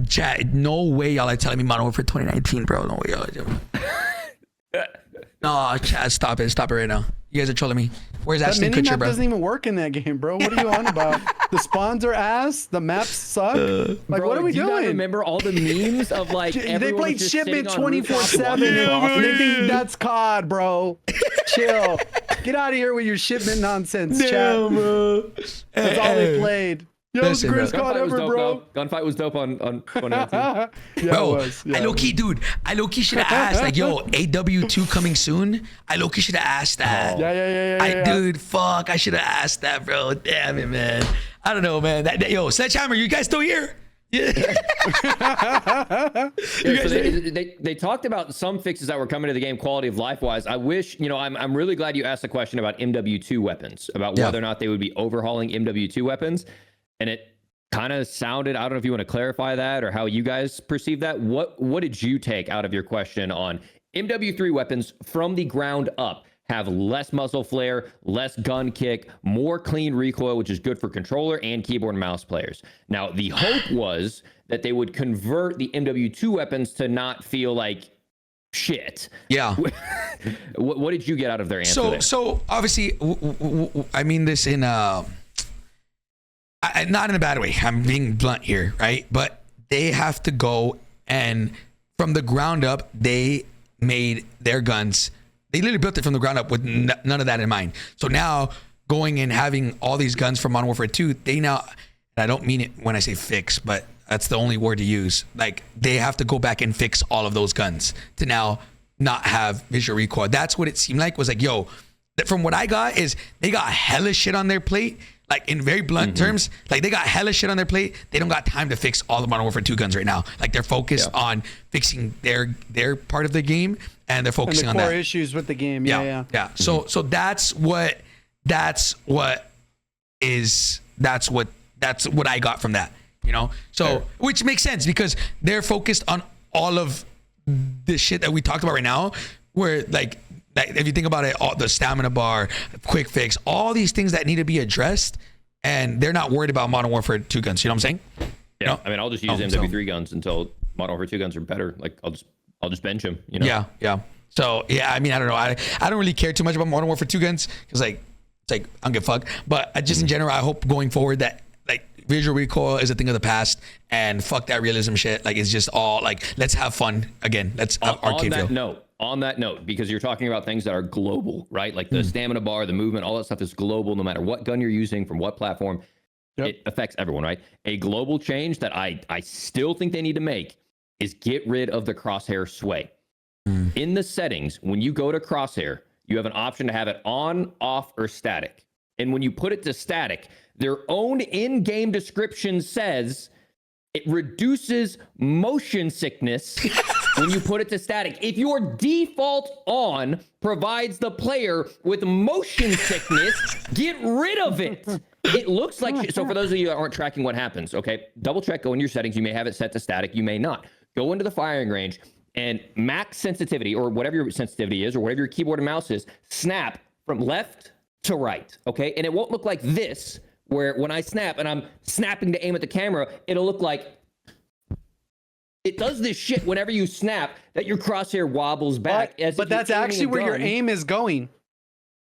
Chat, no way y'all are telling me Modern Warfare 2019, bro. No way y'all are doing. No, chat, stop it right now. You guys are trolling me. Where's that Ashton Kutcher, bro? Doesn't even work in that game, bro. What are you on about? The spawns are ass. The maps suck. Like, bro, what are we doing? You remember all the memes of like they played shipment 24/7. They think that's COD, bro. Chill. Get out of here with your shipment nonsense, chat. Bro. That's all they played. Yo, Listen, greatest COD ever, bro. Gunfight was dope on 2019. Yeah, bro, it was. Yeah, I low-key, dude, I low-key should have asked, like, yo, AW2 coming soon? I low-key should have asked that. Yeah. Dude, fuck, I should have asked that, bro. Damn it, man. I don't know, man. Yo, SledgeHammer, you guys still here? Yeah. So they talked about some fixes that were coming to the game quality of life wise. I wish, I'm really glad you asked the question about MW2 weapons, about whether or not they would be overhauling MW2 weapons. And it kind of sounded, I don't know if you want to clarify that or how you guys perceive that. What did you take out of your question on MW3 weapons from the ground up? Have less muzzle flare, less gun kick, more clean recoil, which is good for controller and keyboard and mouse players. Now, the hope was that they would convert the MW2 weapons to not feel like shit. Yeah. What did you get out of their answer there? So obviously, I mean this in not in a bad way. I'm being blunt here, right? But they have to go and from the ground up, they made their guns. They literally built it from the ground up with none of that in mind. So now going and having all these guns from Modern Warfare 2, they now, and I don't mean it when I say fix, but that's the only word to use. Like they have to go back and fix all of those guns to now not have visual recoil. That's what it seemed like. Was like, yo, from what I got is they got hella shit on their plate. Like in very blunt terms, like they got hella shit on their plate. They don't got time to fix all the Modern Warfare 2 guns right now. Like they're focused on fixing their part of the game, and they're focusing and the on core that. issues with the game. Yeah. So that's what I got from that. So which makes sense because they're focused on all of this shit that we talked about right now, where like if you think about it, all the stamina bar, quick fix, all these things that need to be addressed, and they're not worried about Modern Warfare 2 guns. You know what I'm saying? Yeah. I mean, I'll just use MW3 guns until Modern Warfare 2 guns are better. Like I'll just bench them. Yeah. So yeah, I mean, I don't know. I don't really care too much about Modern Warfare 2 guns because like it's like I don't give a fuck. But just in general, I hope going forward that like visual recoil is a thing of the past and fuck that realism shit. Like it's just all like let's have fun again. Let's arcade feel. On that note, because you're talking about things that are global, right? Like the stamina bar, the movement, all that stuff is global, no matter what gun you're using, from what platform, it affects everyone, right? A global change that I still think they need to make is get rid of the crosshair sway. In the settings, when you go to crosshair, you have an option to have it on, off, or static. And when you put it to static, their own in-game description says it reduces motion sickness when you put it to static. If your default on provides the player with motion sickness, get rid of it. It looks like, so for those of you that aren't tracking what happens, okay, double check, go in your settings. You may have it set to static, you may not. Go into the firing range and max sensitivity, or whatever your sensitivity is, or whatever your keyboard and mouse is, snap from left to right, okay? And it won't look like this, where when I snap and I'm snapping to aim at the camera, it'll look like it does this shit whenever you snap that your crosshair wobbles back. But that's actually where your aim is going.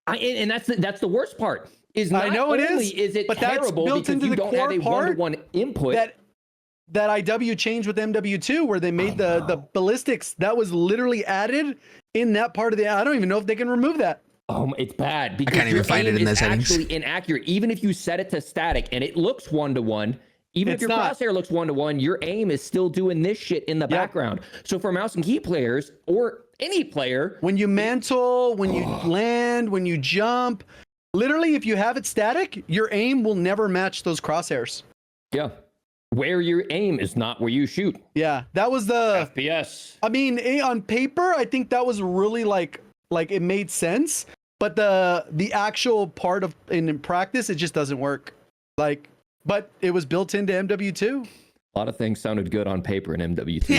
And that's the worst part. is not I know it only is, it but that's terrible built because into you the don't have core a part one-to-one input. that IW changed with MW2, where they made the ballistics. That was literally added in that part of the. I don't even know if they can remove that. It's bad because can't even your find it aim in the is settings. actually inaccurate. Even if you set it to static and it looks 1-to-1, even if It's your not. crosshair looks 1-to-1, your aim is still doing this shit in the background. So for mouse and key players or any player, When you mantle, when you land, when you jump, literally, if you have it static, your aim will never match those crosshairs. yeah, where your aim is not where you shoot. Yeah, that was the. FPS. I mean, on paper, I think that was really like it made sense, but the actual part of in practice, it just doesn't work. Like, but it was built into MW2. A lot of things sounded good on paper in MW2.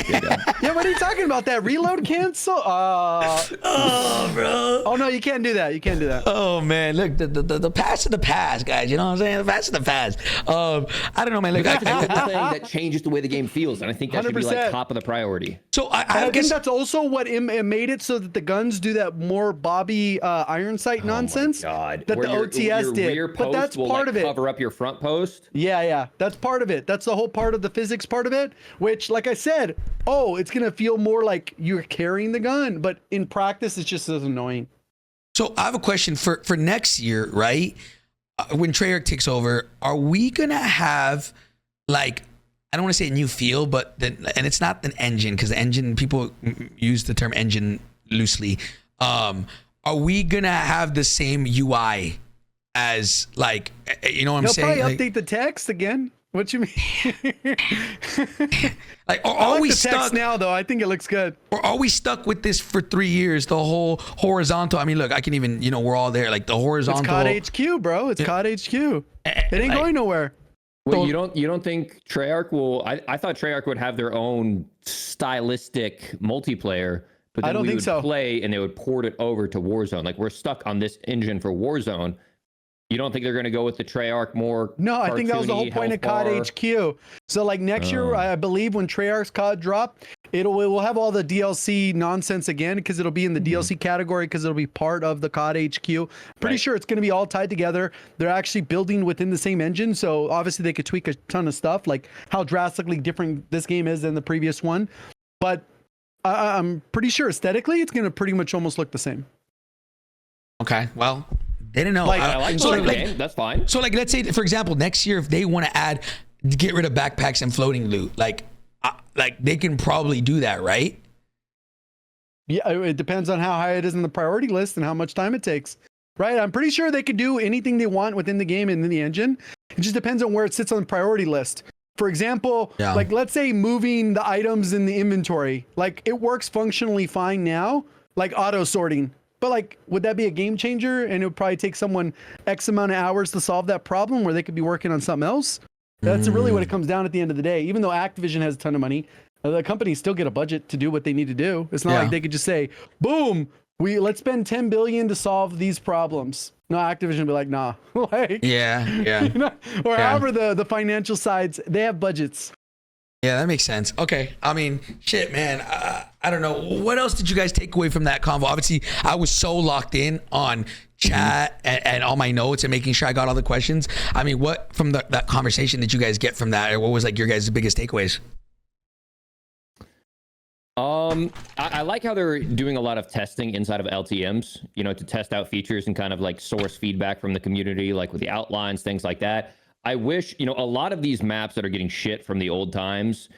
Yeah, what are you talking about? That reload cancel? Oh, bro. Oh no, you can't do that. You can't do that. Oh man, look, the past is the past, guys. You know what I'm saying? The past is the past. I don't know, man. Look, That's the thing that changes the way the game feels, and I think that should be 100%. like top of the priority. so I I think guess that's also what it made it so that the guns do that more Bobby iron sight nonsense that Where the OTS your did. rear But post that's will, part like, of it. cover up your front post. Yeah, that's part of it. That's the whole part of the physics part of it, which, like I said, it's gonna feel more like you're carrying the gun, but in practice, it's just as annoying. so. I have a question for next year, right? When Treyarch takes over, are we gonna have like I don't want to say a new feel, but and it's not an engine because the engine people use the term engine loosely. Are we gonna have the same UI as like you know what I'm They'll saying? probably Like, update the text again. What you mean? like I are like we the text stuck now, though. I think it looks good. or are we stuck with this for 3 years? The whole horizontal. I mean, look, I can even we're all there. Like the horizontal. It's COD HQ, bro. It's COD HQ. It ain't going nowhere. Wait, you don't think Treyarch will? I thought Treyarch would have their own stylistic multiplayer, but then I don't we think would so. play and they would port it over to Warzone. Like we're stuck on this engine for Warzone. You don't think they're going to go with the Treyarch more? No, I think that was the whole cartoony, point of health COD bar? HQ. So like next year, I believe when Treyarch's COD drop, it will have all the DLC nonsense again because it'll be in the DLC category because it'll be part of the COD HQ. Pretty sure it's going to be all tied together. They're actually building within the same engine, so obviously they could tweak a ton of stuff, like how drastically different this game is than the previous one. But I'm pretty sure aesthetically, it's going to pretty much almost look the same. Okay, well, they didn't know. Like, I like so the like, game. That's fine. so like, let's say for example, next year if they want to get rid of backpacks and floating loot, like they can probably do that, right? Yeah, it depends on how high it is in the priority list and how much time it takes. Right? I'm pretty sure they could do anything they want within the game and in the engine. It just depends on where it sits on the priority list. For example, like let's say moving the items in the inventory, like it works functionally fine now, like auto sorting. But like, would that be a game changer? And it would probably take someone X amount of hours to solve that problem where they could be working on something else. That's really what it comes down at the end of the day. Even though Activision has a ton of money, the companies still get a budget to do what they need to do. It's not like they could just say, boom, let's spend 10 billion to solve these problems. No, Activision would be like, nah. Like, Yeah. or however the financial sides, they have budgets. Yeah, that makes sense. Okay. I mean, shit, man. I don't know. What else did you guys take away from that convo? Obviously, I was so locked in on chat and all my notes and making sure I got all the questions. I mean, what from that conversation did you guys get from that? Or what was like your guys' biggest takeaways? I like how they're doing a lot of testing inside of LTMs, to test out features and kind of like source feedback from the community, like with the outlines, things like that. I wish, a lot of these maps that are getting shit from the old times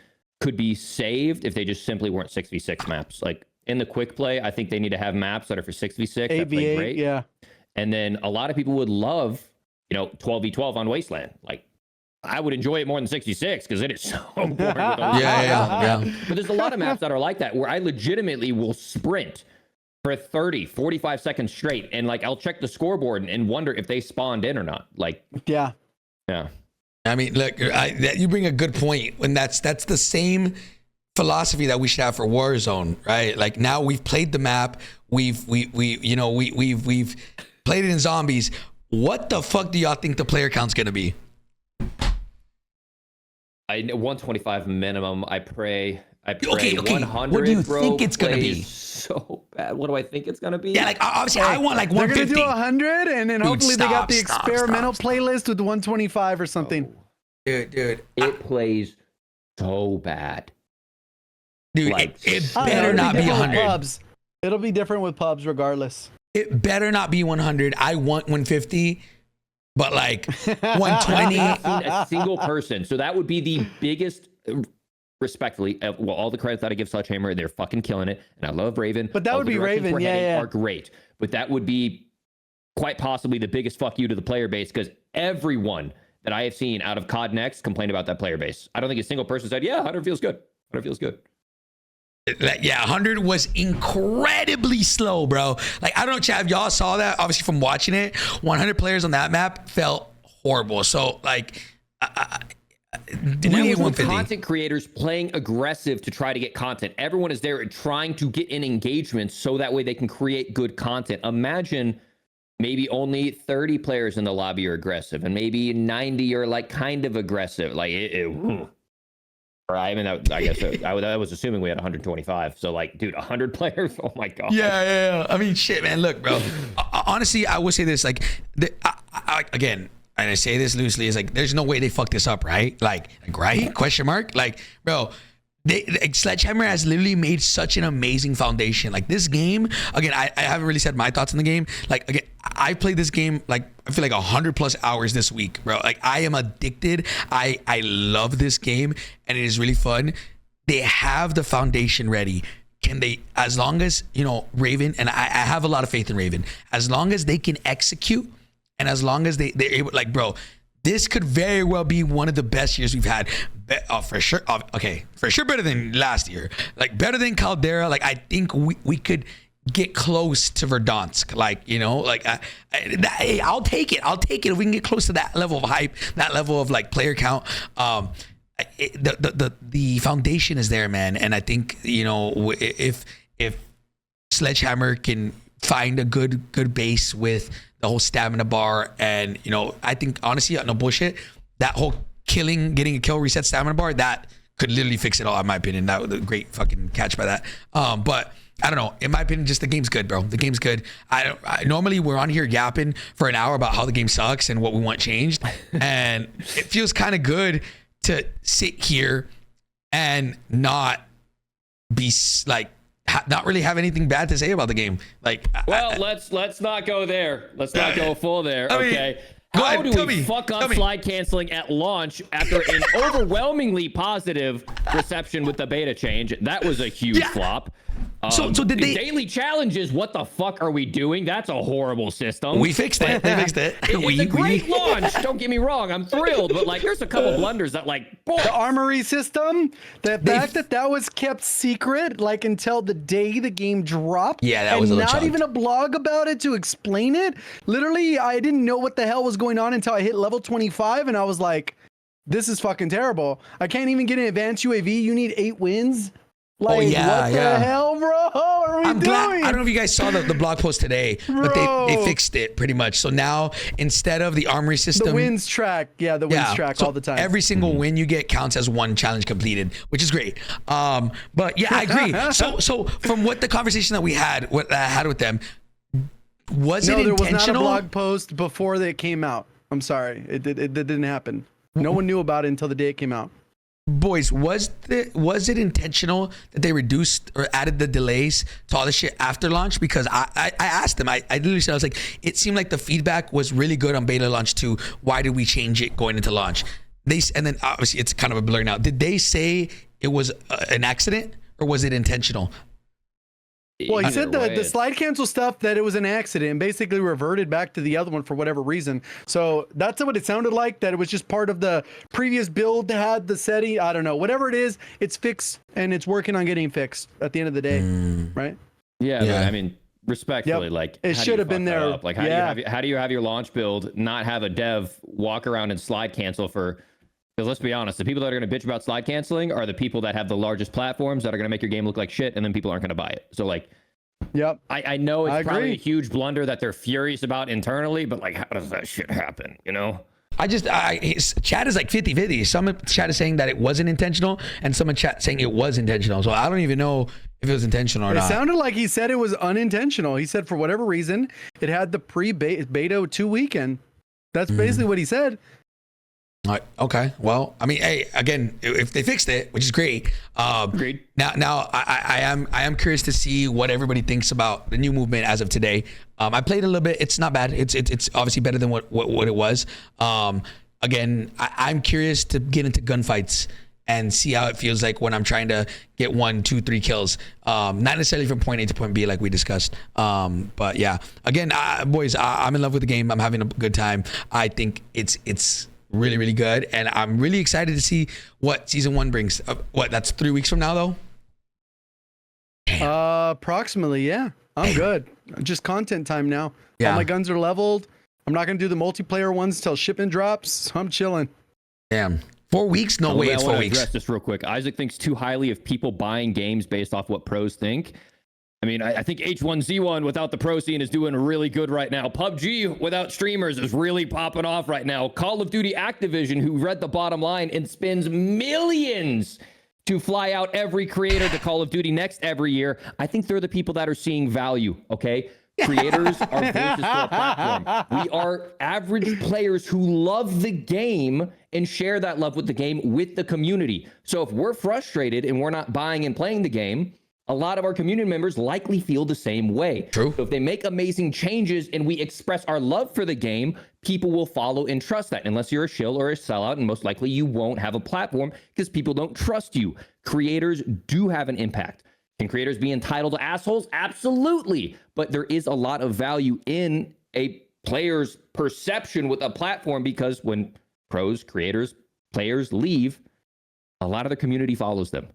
could be saved if they just simply weren't 6v6 maps. Like in the quick play, I think they need to have maps that are for 6v6 that play great. Yeah. And then a lot of people would love, 12v12 on Wasteland. Like I would enjoy it more than 66 because it is so boring. With Yeah. But there's a lot of maps that are like that where I legitimately will sprint for 30, 45 seconds straight. And like, I'll check the scoreboard and wonder if they spawned in or not. Like, yeah. I mean, look, you bring a good point when that's the same philosophy that we should have for Warzone, right? Like now we've played the map, we've played it in Zombies. What the fuck do y'all think the player count's gonna be? 125 minimum. I pray I pray. Okay. 100, What do you bro, think it's gonna be? plays so bad. What do I think it's gonna be? Yeah, like obviously I want like They're gonna 150. do 100, and then hopefully they got the stop, experimental stop. playlist with 125 or something. Dude. It plays so bad. Dude, Like, it I don't know, better it'll be not be different with 100. pubs. It'll be different with pubs regardless. It better not be 100. I want 150, but like 120. A single person. So that would be the biggest, respectfully, well, all the credit that I give SledgeHammer, they're fucking killing it. And I love Raven. But that All would the be directions Raven, we're yeah, heading yeah. are great. But that would be quite possibly the biggest fuck you to the player base, because everyone that I have seen out of COD Next complained about that player base. I don't think a single person said, yeah, 100 feels good. 100 feels good. Like, yeah, 100 was incredibly slow, bro. Like, I don't know, Chad, y'all saw that, obviously, from watching it. 100 players on that map felt horrible. So, like, And we that need was with 150. content creators playing aggressive to try to get content. Everyone is there trying to get in engagement so that way they can create good content. Imagine maybe only 30 players in the lobby are aggressive, and maybe 90 are like kind of aggressive. Like, I mean, I guess I was assuming we had 125. So, like, dude, 100 players. Oh my god. Yeah. I mean, shit, man. Look, bro. Honestly, I will say this. Like, again, and I say this loosely, is like, there's no way they fucked this up, right? Like right? Question mark. Like, bro. Sledgehammer has literally made such an amazing foundation. Like, this game, again, I haven't really said my thoughts on the game. Like, again, I played this game like I feel like 100+ hours this week, bro. Like, I am addicted. I love this game, and it is really fun. They have the foundation ready. Can they, as long as, you know, Raven, and I have a lot of faith in Raven, as long as they can execute, and as long as they're able, like, bro, this could very well be one of the best years we've had. For sure. Okay. For sure better than last year. Like, better than Caldera. Like, I think we could get close to Verdansk. Like, you know, like, hey, I'll take it. I'll take it if we can get close to that level of hype, that level of, like, player count. The foundation is there, man. And I think, you know, if SledgeHammer can find a good base with the whole stamina bar, and, you know, I think, honestly, no bullshit, that whole getting a kill reset stamina bar, that could literally fix it all, in my opinion. That was a great fucking catch by that. But I don't know, in my opinion, just the game's good, bro. The game's good. I normally we're on here yapping for an hour about how the game sucks and what we want changed, and it feels kind of good to sit here and not be like, not really have anything bad to say about the game. Like, well, let's not go there. Let's not go full there. I mean, okay. go How ahead, do we fuck up slide canceling at launch after an overwhelmingly positive reception with the beta change? That was a huge flop. So did they daily challenges? What the fuck are we doing? That's a horrible system. We fixed it. They fixed it. It's a great launch. Don't get me wrong. I'm thrilled, but like, there's a couple blunders that, like, boy. The armory system, the fact that was kept secret, like, until the day the game dropped. Yeah, that was a little not chunked. even a blog about it to explain it. Literally, I didn't know what the hell was going on until I hit level 25, and I was like, this is fucking terrible. I can't even get an advanced UAV. You need 8 wins. Like, what the hell, bro? Are we I'm doing? glad. I don't know if you guys saw the blog post today, but they fixed it pretty much. So now, instead of the armory system, the wins track, the wins track so all the time. Every single win you get counts as one challenge completed, which is great. But yeah, I agree. So from what the conversation that we had, what I had with them, was it intentional? There was not a blog post before they came out. I'm sorry, it didn't happen. No one knew about it until the day it came out. Boys, was it intentional that they reduced or added the delays to all the shit after launch? Because I asked them, I literally said, I was like, it seemed like the feedback was really good on beta launch 2. Why did we change it going into launch? And then obviously it's kind of a blur now. Did they say it was an accident, or was it intentional? Well, he said the slide cancel stuff, that it was an accident, and basically reverted back to the other one for whatever reason. So that's what it sounded like, that it was just part of the previous build that had the setting. I don't know. Whatever it is, it's fixed, and it's working on getting fixed at the end of the day, right? Yeah. But, I mean, respectfully, like, it should have been there. Up? Like, how do you have your launch build not have a dev walk around and slide cancel for? Because let's be honest, the people that are going to bitch about slide canceling are the people that have the largest platforms that are going to make your game look like shit, and then people aren't going to buy it. So, like, I know it's probably a huge blunder that they're furious about internally, but, like, how does that shit happen, you know? chat is like 50-50. Some chat is saying that it wasn't intentional, and some in chat saying it was intentional. So I don't even know if it was intentional or not. It sounded like he said it was unintentional. He said for whatever reason, it had the pre-beta 2 weekend. That's basically what he said. All right, okay. Well, I mean, hey, again, if they fixed it, which is great. Agreed. Now, I am curious to see what everybody thinks about the new movement as of today. I played a little bit. It's not bad. It's obviously better than what it was. Again, I'm curious to get into gunfights and see how it feels like when I'm trying to get 1, 2, 3 kills. Not necessarily from point A to point B like we discussed. But yeah, again, boys, I'm in love with the game. I'm having a good time. I think it's really, really good, and I'm really excited to see what season 1 brings. That's 3 weeks from now, though? Approximately, yeah. I'm good. Just content time now. Yeah. All my guns are leveled. I'm not gonna do the multiplayer ones till shipment drops. So I'm chilling. Damn. 4 weeks? No way, it's 4 weeks. Address this real quick. Isaac thinks too highly of people buying games based off what pros think. I mean, I think H1Z1 without the pro scene is doing really good right now. PUBG without streamers is really popping off right now. Call of Duty Activision, who read the bottom line and spends millions to fly out every creator to Call of Duty Next every year. I think they're the people that are seeing value, okay? Creators are voices for a platform. We are average players who love the game and share that love with the game with the community. So if we're frustrated and we're not buying and playing the game, a lot of our community members likely feel the same way. True. So if they make amazing changes and we express our love for the game, people will follow and trust that. Unless you're a shill or a sellout, and most likely you won't have a platform because people don't trust you. Creators do have an impact. Can creators be entitled to assholes? Absolutely. But there is a lot of value in a player's perception with a platform, because when pros, creators, players leave, a lot of the community follows them.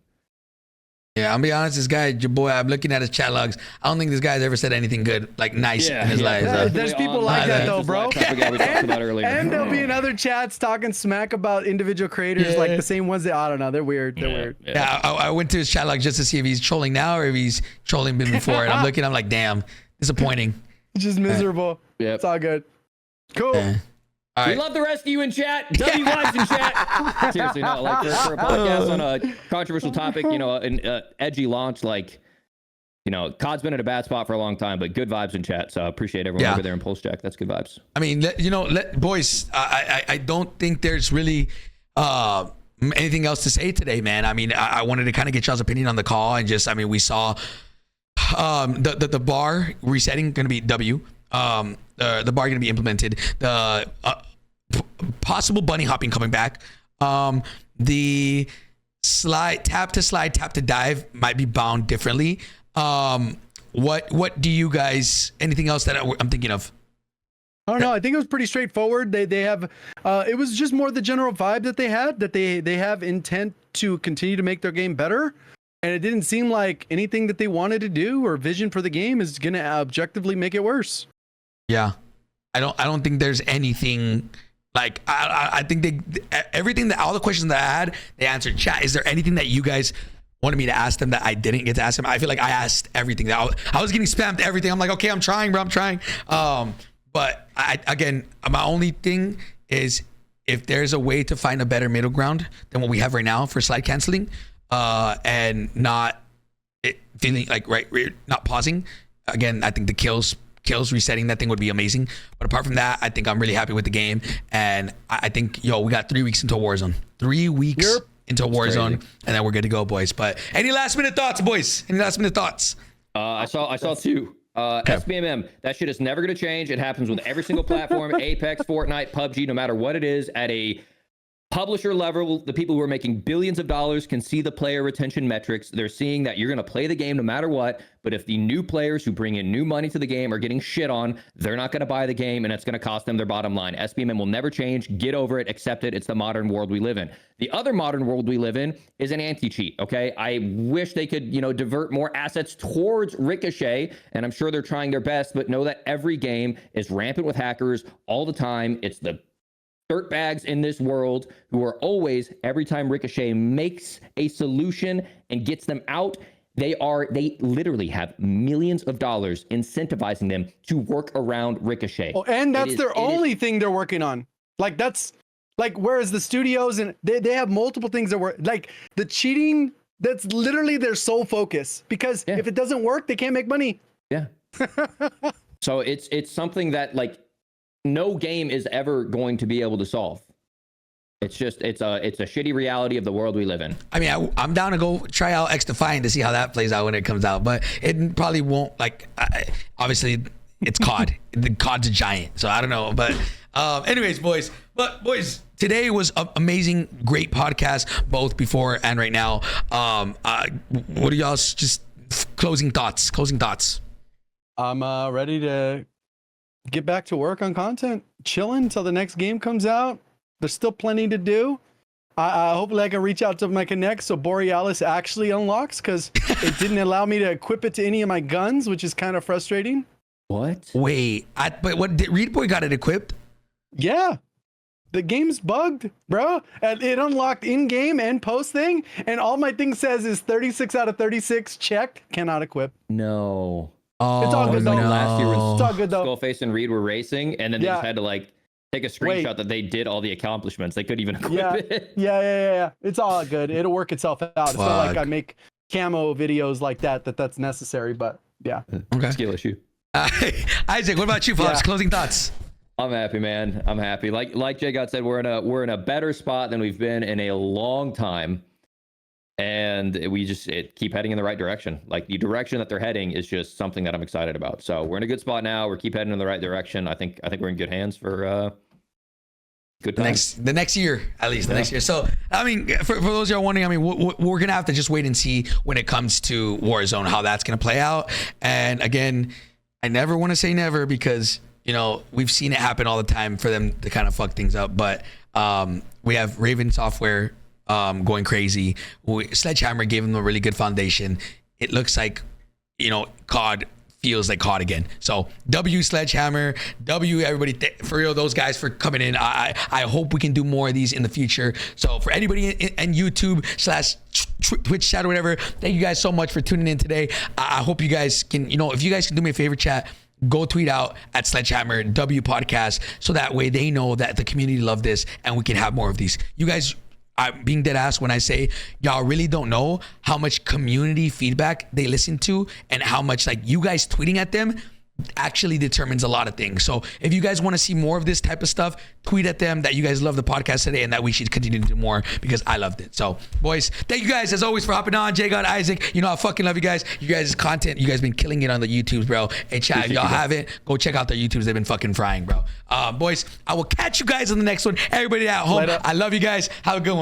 Yeah, I'll be honest, this guy, your boy, I'm looking at his chat logs. I don't think this guy's ever said anything good, like nice in his life. There's people like that though, bro. And there'll be in other chats talking smack about individual creators, like the same ones that, I don't know, they're weird. They're weird. Yeah, I went to his chat log just to see if he's trolling now or if he's trolling before. And I'm like, damn, disappointing. Just miserable. Yeah, it's all good. Cool. All right. We love the rest of you in chat. W lives in chat. Seriously, no, like for a podcast on a controversial topic, you know, an edgy launch, like, you know, COD's been at a bad spot for a long time, but good vibes in chat. So I appreciate everyone over there in Pullze Check. That's good vibes. I mean, boys, I don't think there's really anything else to say today, man. I mean, I wanted to kind of get y'all's opinion on the call, and just, I mean, we saw the bar resetting going to be W. The bar going to be implemented. The possible bunny hopping coming back. The tap to dive might be bound differently. What do you guys? Anything else that I'm thinking of? I don't know. I think it was pretty straightforward. They have. It was just more the general vibe that they had. That they have intent to continue to make their game better. And it didn't seem like anything that they wanted to do or vision for the game is going to objectively make it worse. Yeah, I don't think there's anything like I think everything that all the questions that I had, they answered. Chat, is there anything that you guys wanted me to ask them that I didn't get to ask them? I feel like I asked everything. I was getting spammed everything. I'm like, okay, I'm trying, bro. I'm trying. But again, my only thing is if there's a way to find a better middle ground than what we have right now for slide canceling, and not feeling like not pausing. Again, I think the kills resetting that thing would be amazing. But apart from that, I think I'm really happy with the game, and I think we got 3 weeks into Warzone. 3 weeks into Warzone, and then we're good to go, boys. But any last minute thoughts, boys? Any last minute thoughts? I saw two. SBMM, that shit is never going to change. It happens with every single platform. Apex, Fortnite, PUBG, no matter what it is. At a publisher level, the people who are making billions of dollars can see the player retention metrics. They're seeing that you're going to play the game no matter what. But if the new players who bring in new money to the game are getting shit on, they're not going to buy the game, and it's going to cost them their bottom line. SBMM will never change. Get over it. Accept it. It's the modern world we live in. The other modern world we live in is an anti-cheat, okay? I wish they could, divert more assets towards Ricochet, and I'm sure they're trying their best, but know that every game is rampant with hackers all the time. It's the dirtbags in this world who are always, every time Ricochet makes a solution and gets them out, they literally have millions of dollars incentivizing them to work around Ricochet. Oh, and that's their only thing they're working on. Like that's like, whereas the studios and they have multiple things that work. Like the cheating, that's literally their sole focus, because if it doesn't work, they can't make money. Yeah. So it's something that like no game is ever going to be able to solve. It's just it's a shitty reality of the world we live in. I mean, I'm down to go try out X Defiant to see how that plays out when it comes out, but it probably won't. Like, obviously, it's COD. The COD's a giant, so I don't know. But anyways, boys, today was an amazing, great podcast, both before and right now. What are y'all's just closing thoughts? I'm ready to get back to work on content, chilling until the next game comes out. There's still plenty to do. Hopefully I can reach out to my connects so Borealis actually unlocks, because it didn't allow me to equip it to any of my guns, which is kind of frustrating. What? Wait, but what did Reed Boy got it equipped? Yeah. The game's bugged, bro. And it unlocked in-game and post thing, and all my thing says is 36 out of 36 checked, cannot equip. No. Oh, It's all good though. Like last year when It's all good though. Skullface and Reed were racing, and then they just had to like take a screenshot that they did all the accomplishments. They couldn't even equip it. Yeah. It's all good. It'll work itself out. It's not like I make camo videos like that's necessary, but yeah. Okay. Skill issue. Isaac, what about you, Fox? Closing thoughts. I'm happy, man. I'm happy. Like JGOD said, we're in a better spot than we've been in a long time, and we just keep heading in the right direction. Like the direction that they're heading is just something that I'm excited about. So we're in a good spot now. We keep heading in the right direction. I think we're in good hands for good times. The next year, at least the next year. So I mean, for those who are wondering, I mean, we're gonna have to just wait and see when it comes to Warzone how that's gonna play out. And again, I never want to say never, because we've seen it happen all the time for them to kind of fuck things up. But we have Raven Software going crazy. SledgeHammer gave them a really good foundation. It looks like COD feels like COD again. So W SledgeHammer, W everybody, for real, those guys for coming in. I hope we can do more of these in the future. So for anybody in YouTube / Twitch chat or whatever, thank you guys so much for tuning in today. I hope you guys can, if you guys can do me a favor, chat, go tweet out at SledgeHammer W Podcast, so that way they know that the community love this and we can have more of these. You guys, I'm being dead ass when I say y'all really don't know how much community feedback they listen to, and how much like you guys tweeting at them actually determines a lot of things. So if you guys want to see more of this type of stuff, tweet at them that you guys love the podcast today and that we should continue to do more, because I loved it. So boys, thank you guys as always for hopping on. JGOD, Isaac, I fucking love you guys. You guys' content, you guys been killing it on the YouTubes, bro. Hey chat, if y'all haven't, go check out their YouTubes. They've been fucking frying, bro. Boys, I will catch you guys on the next one. Everybody at home, I love you guys. Have a good one.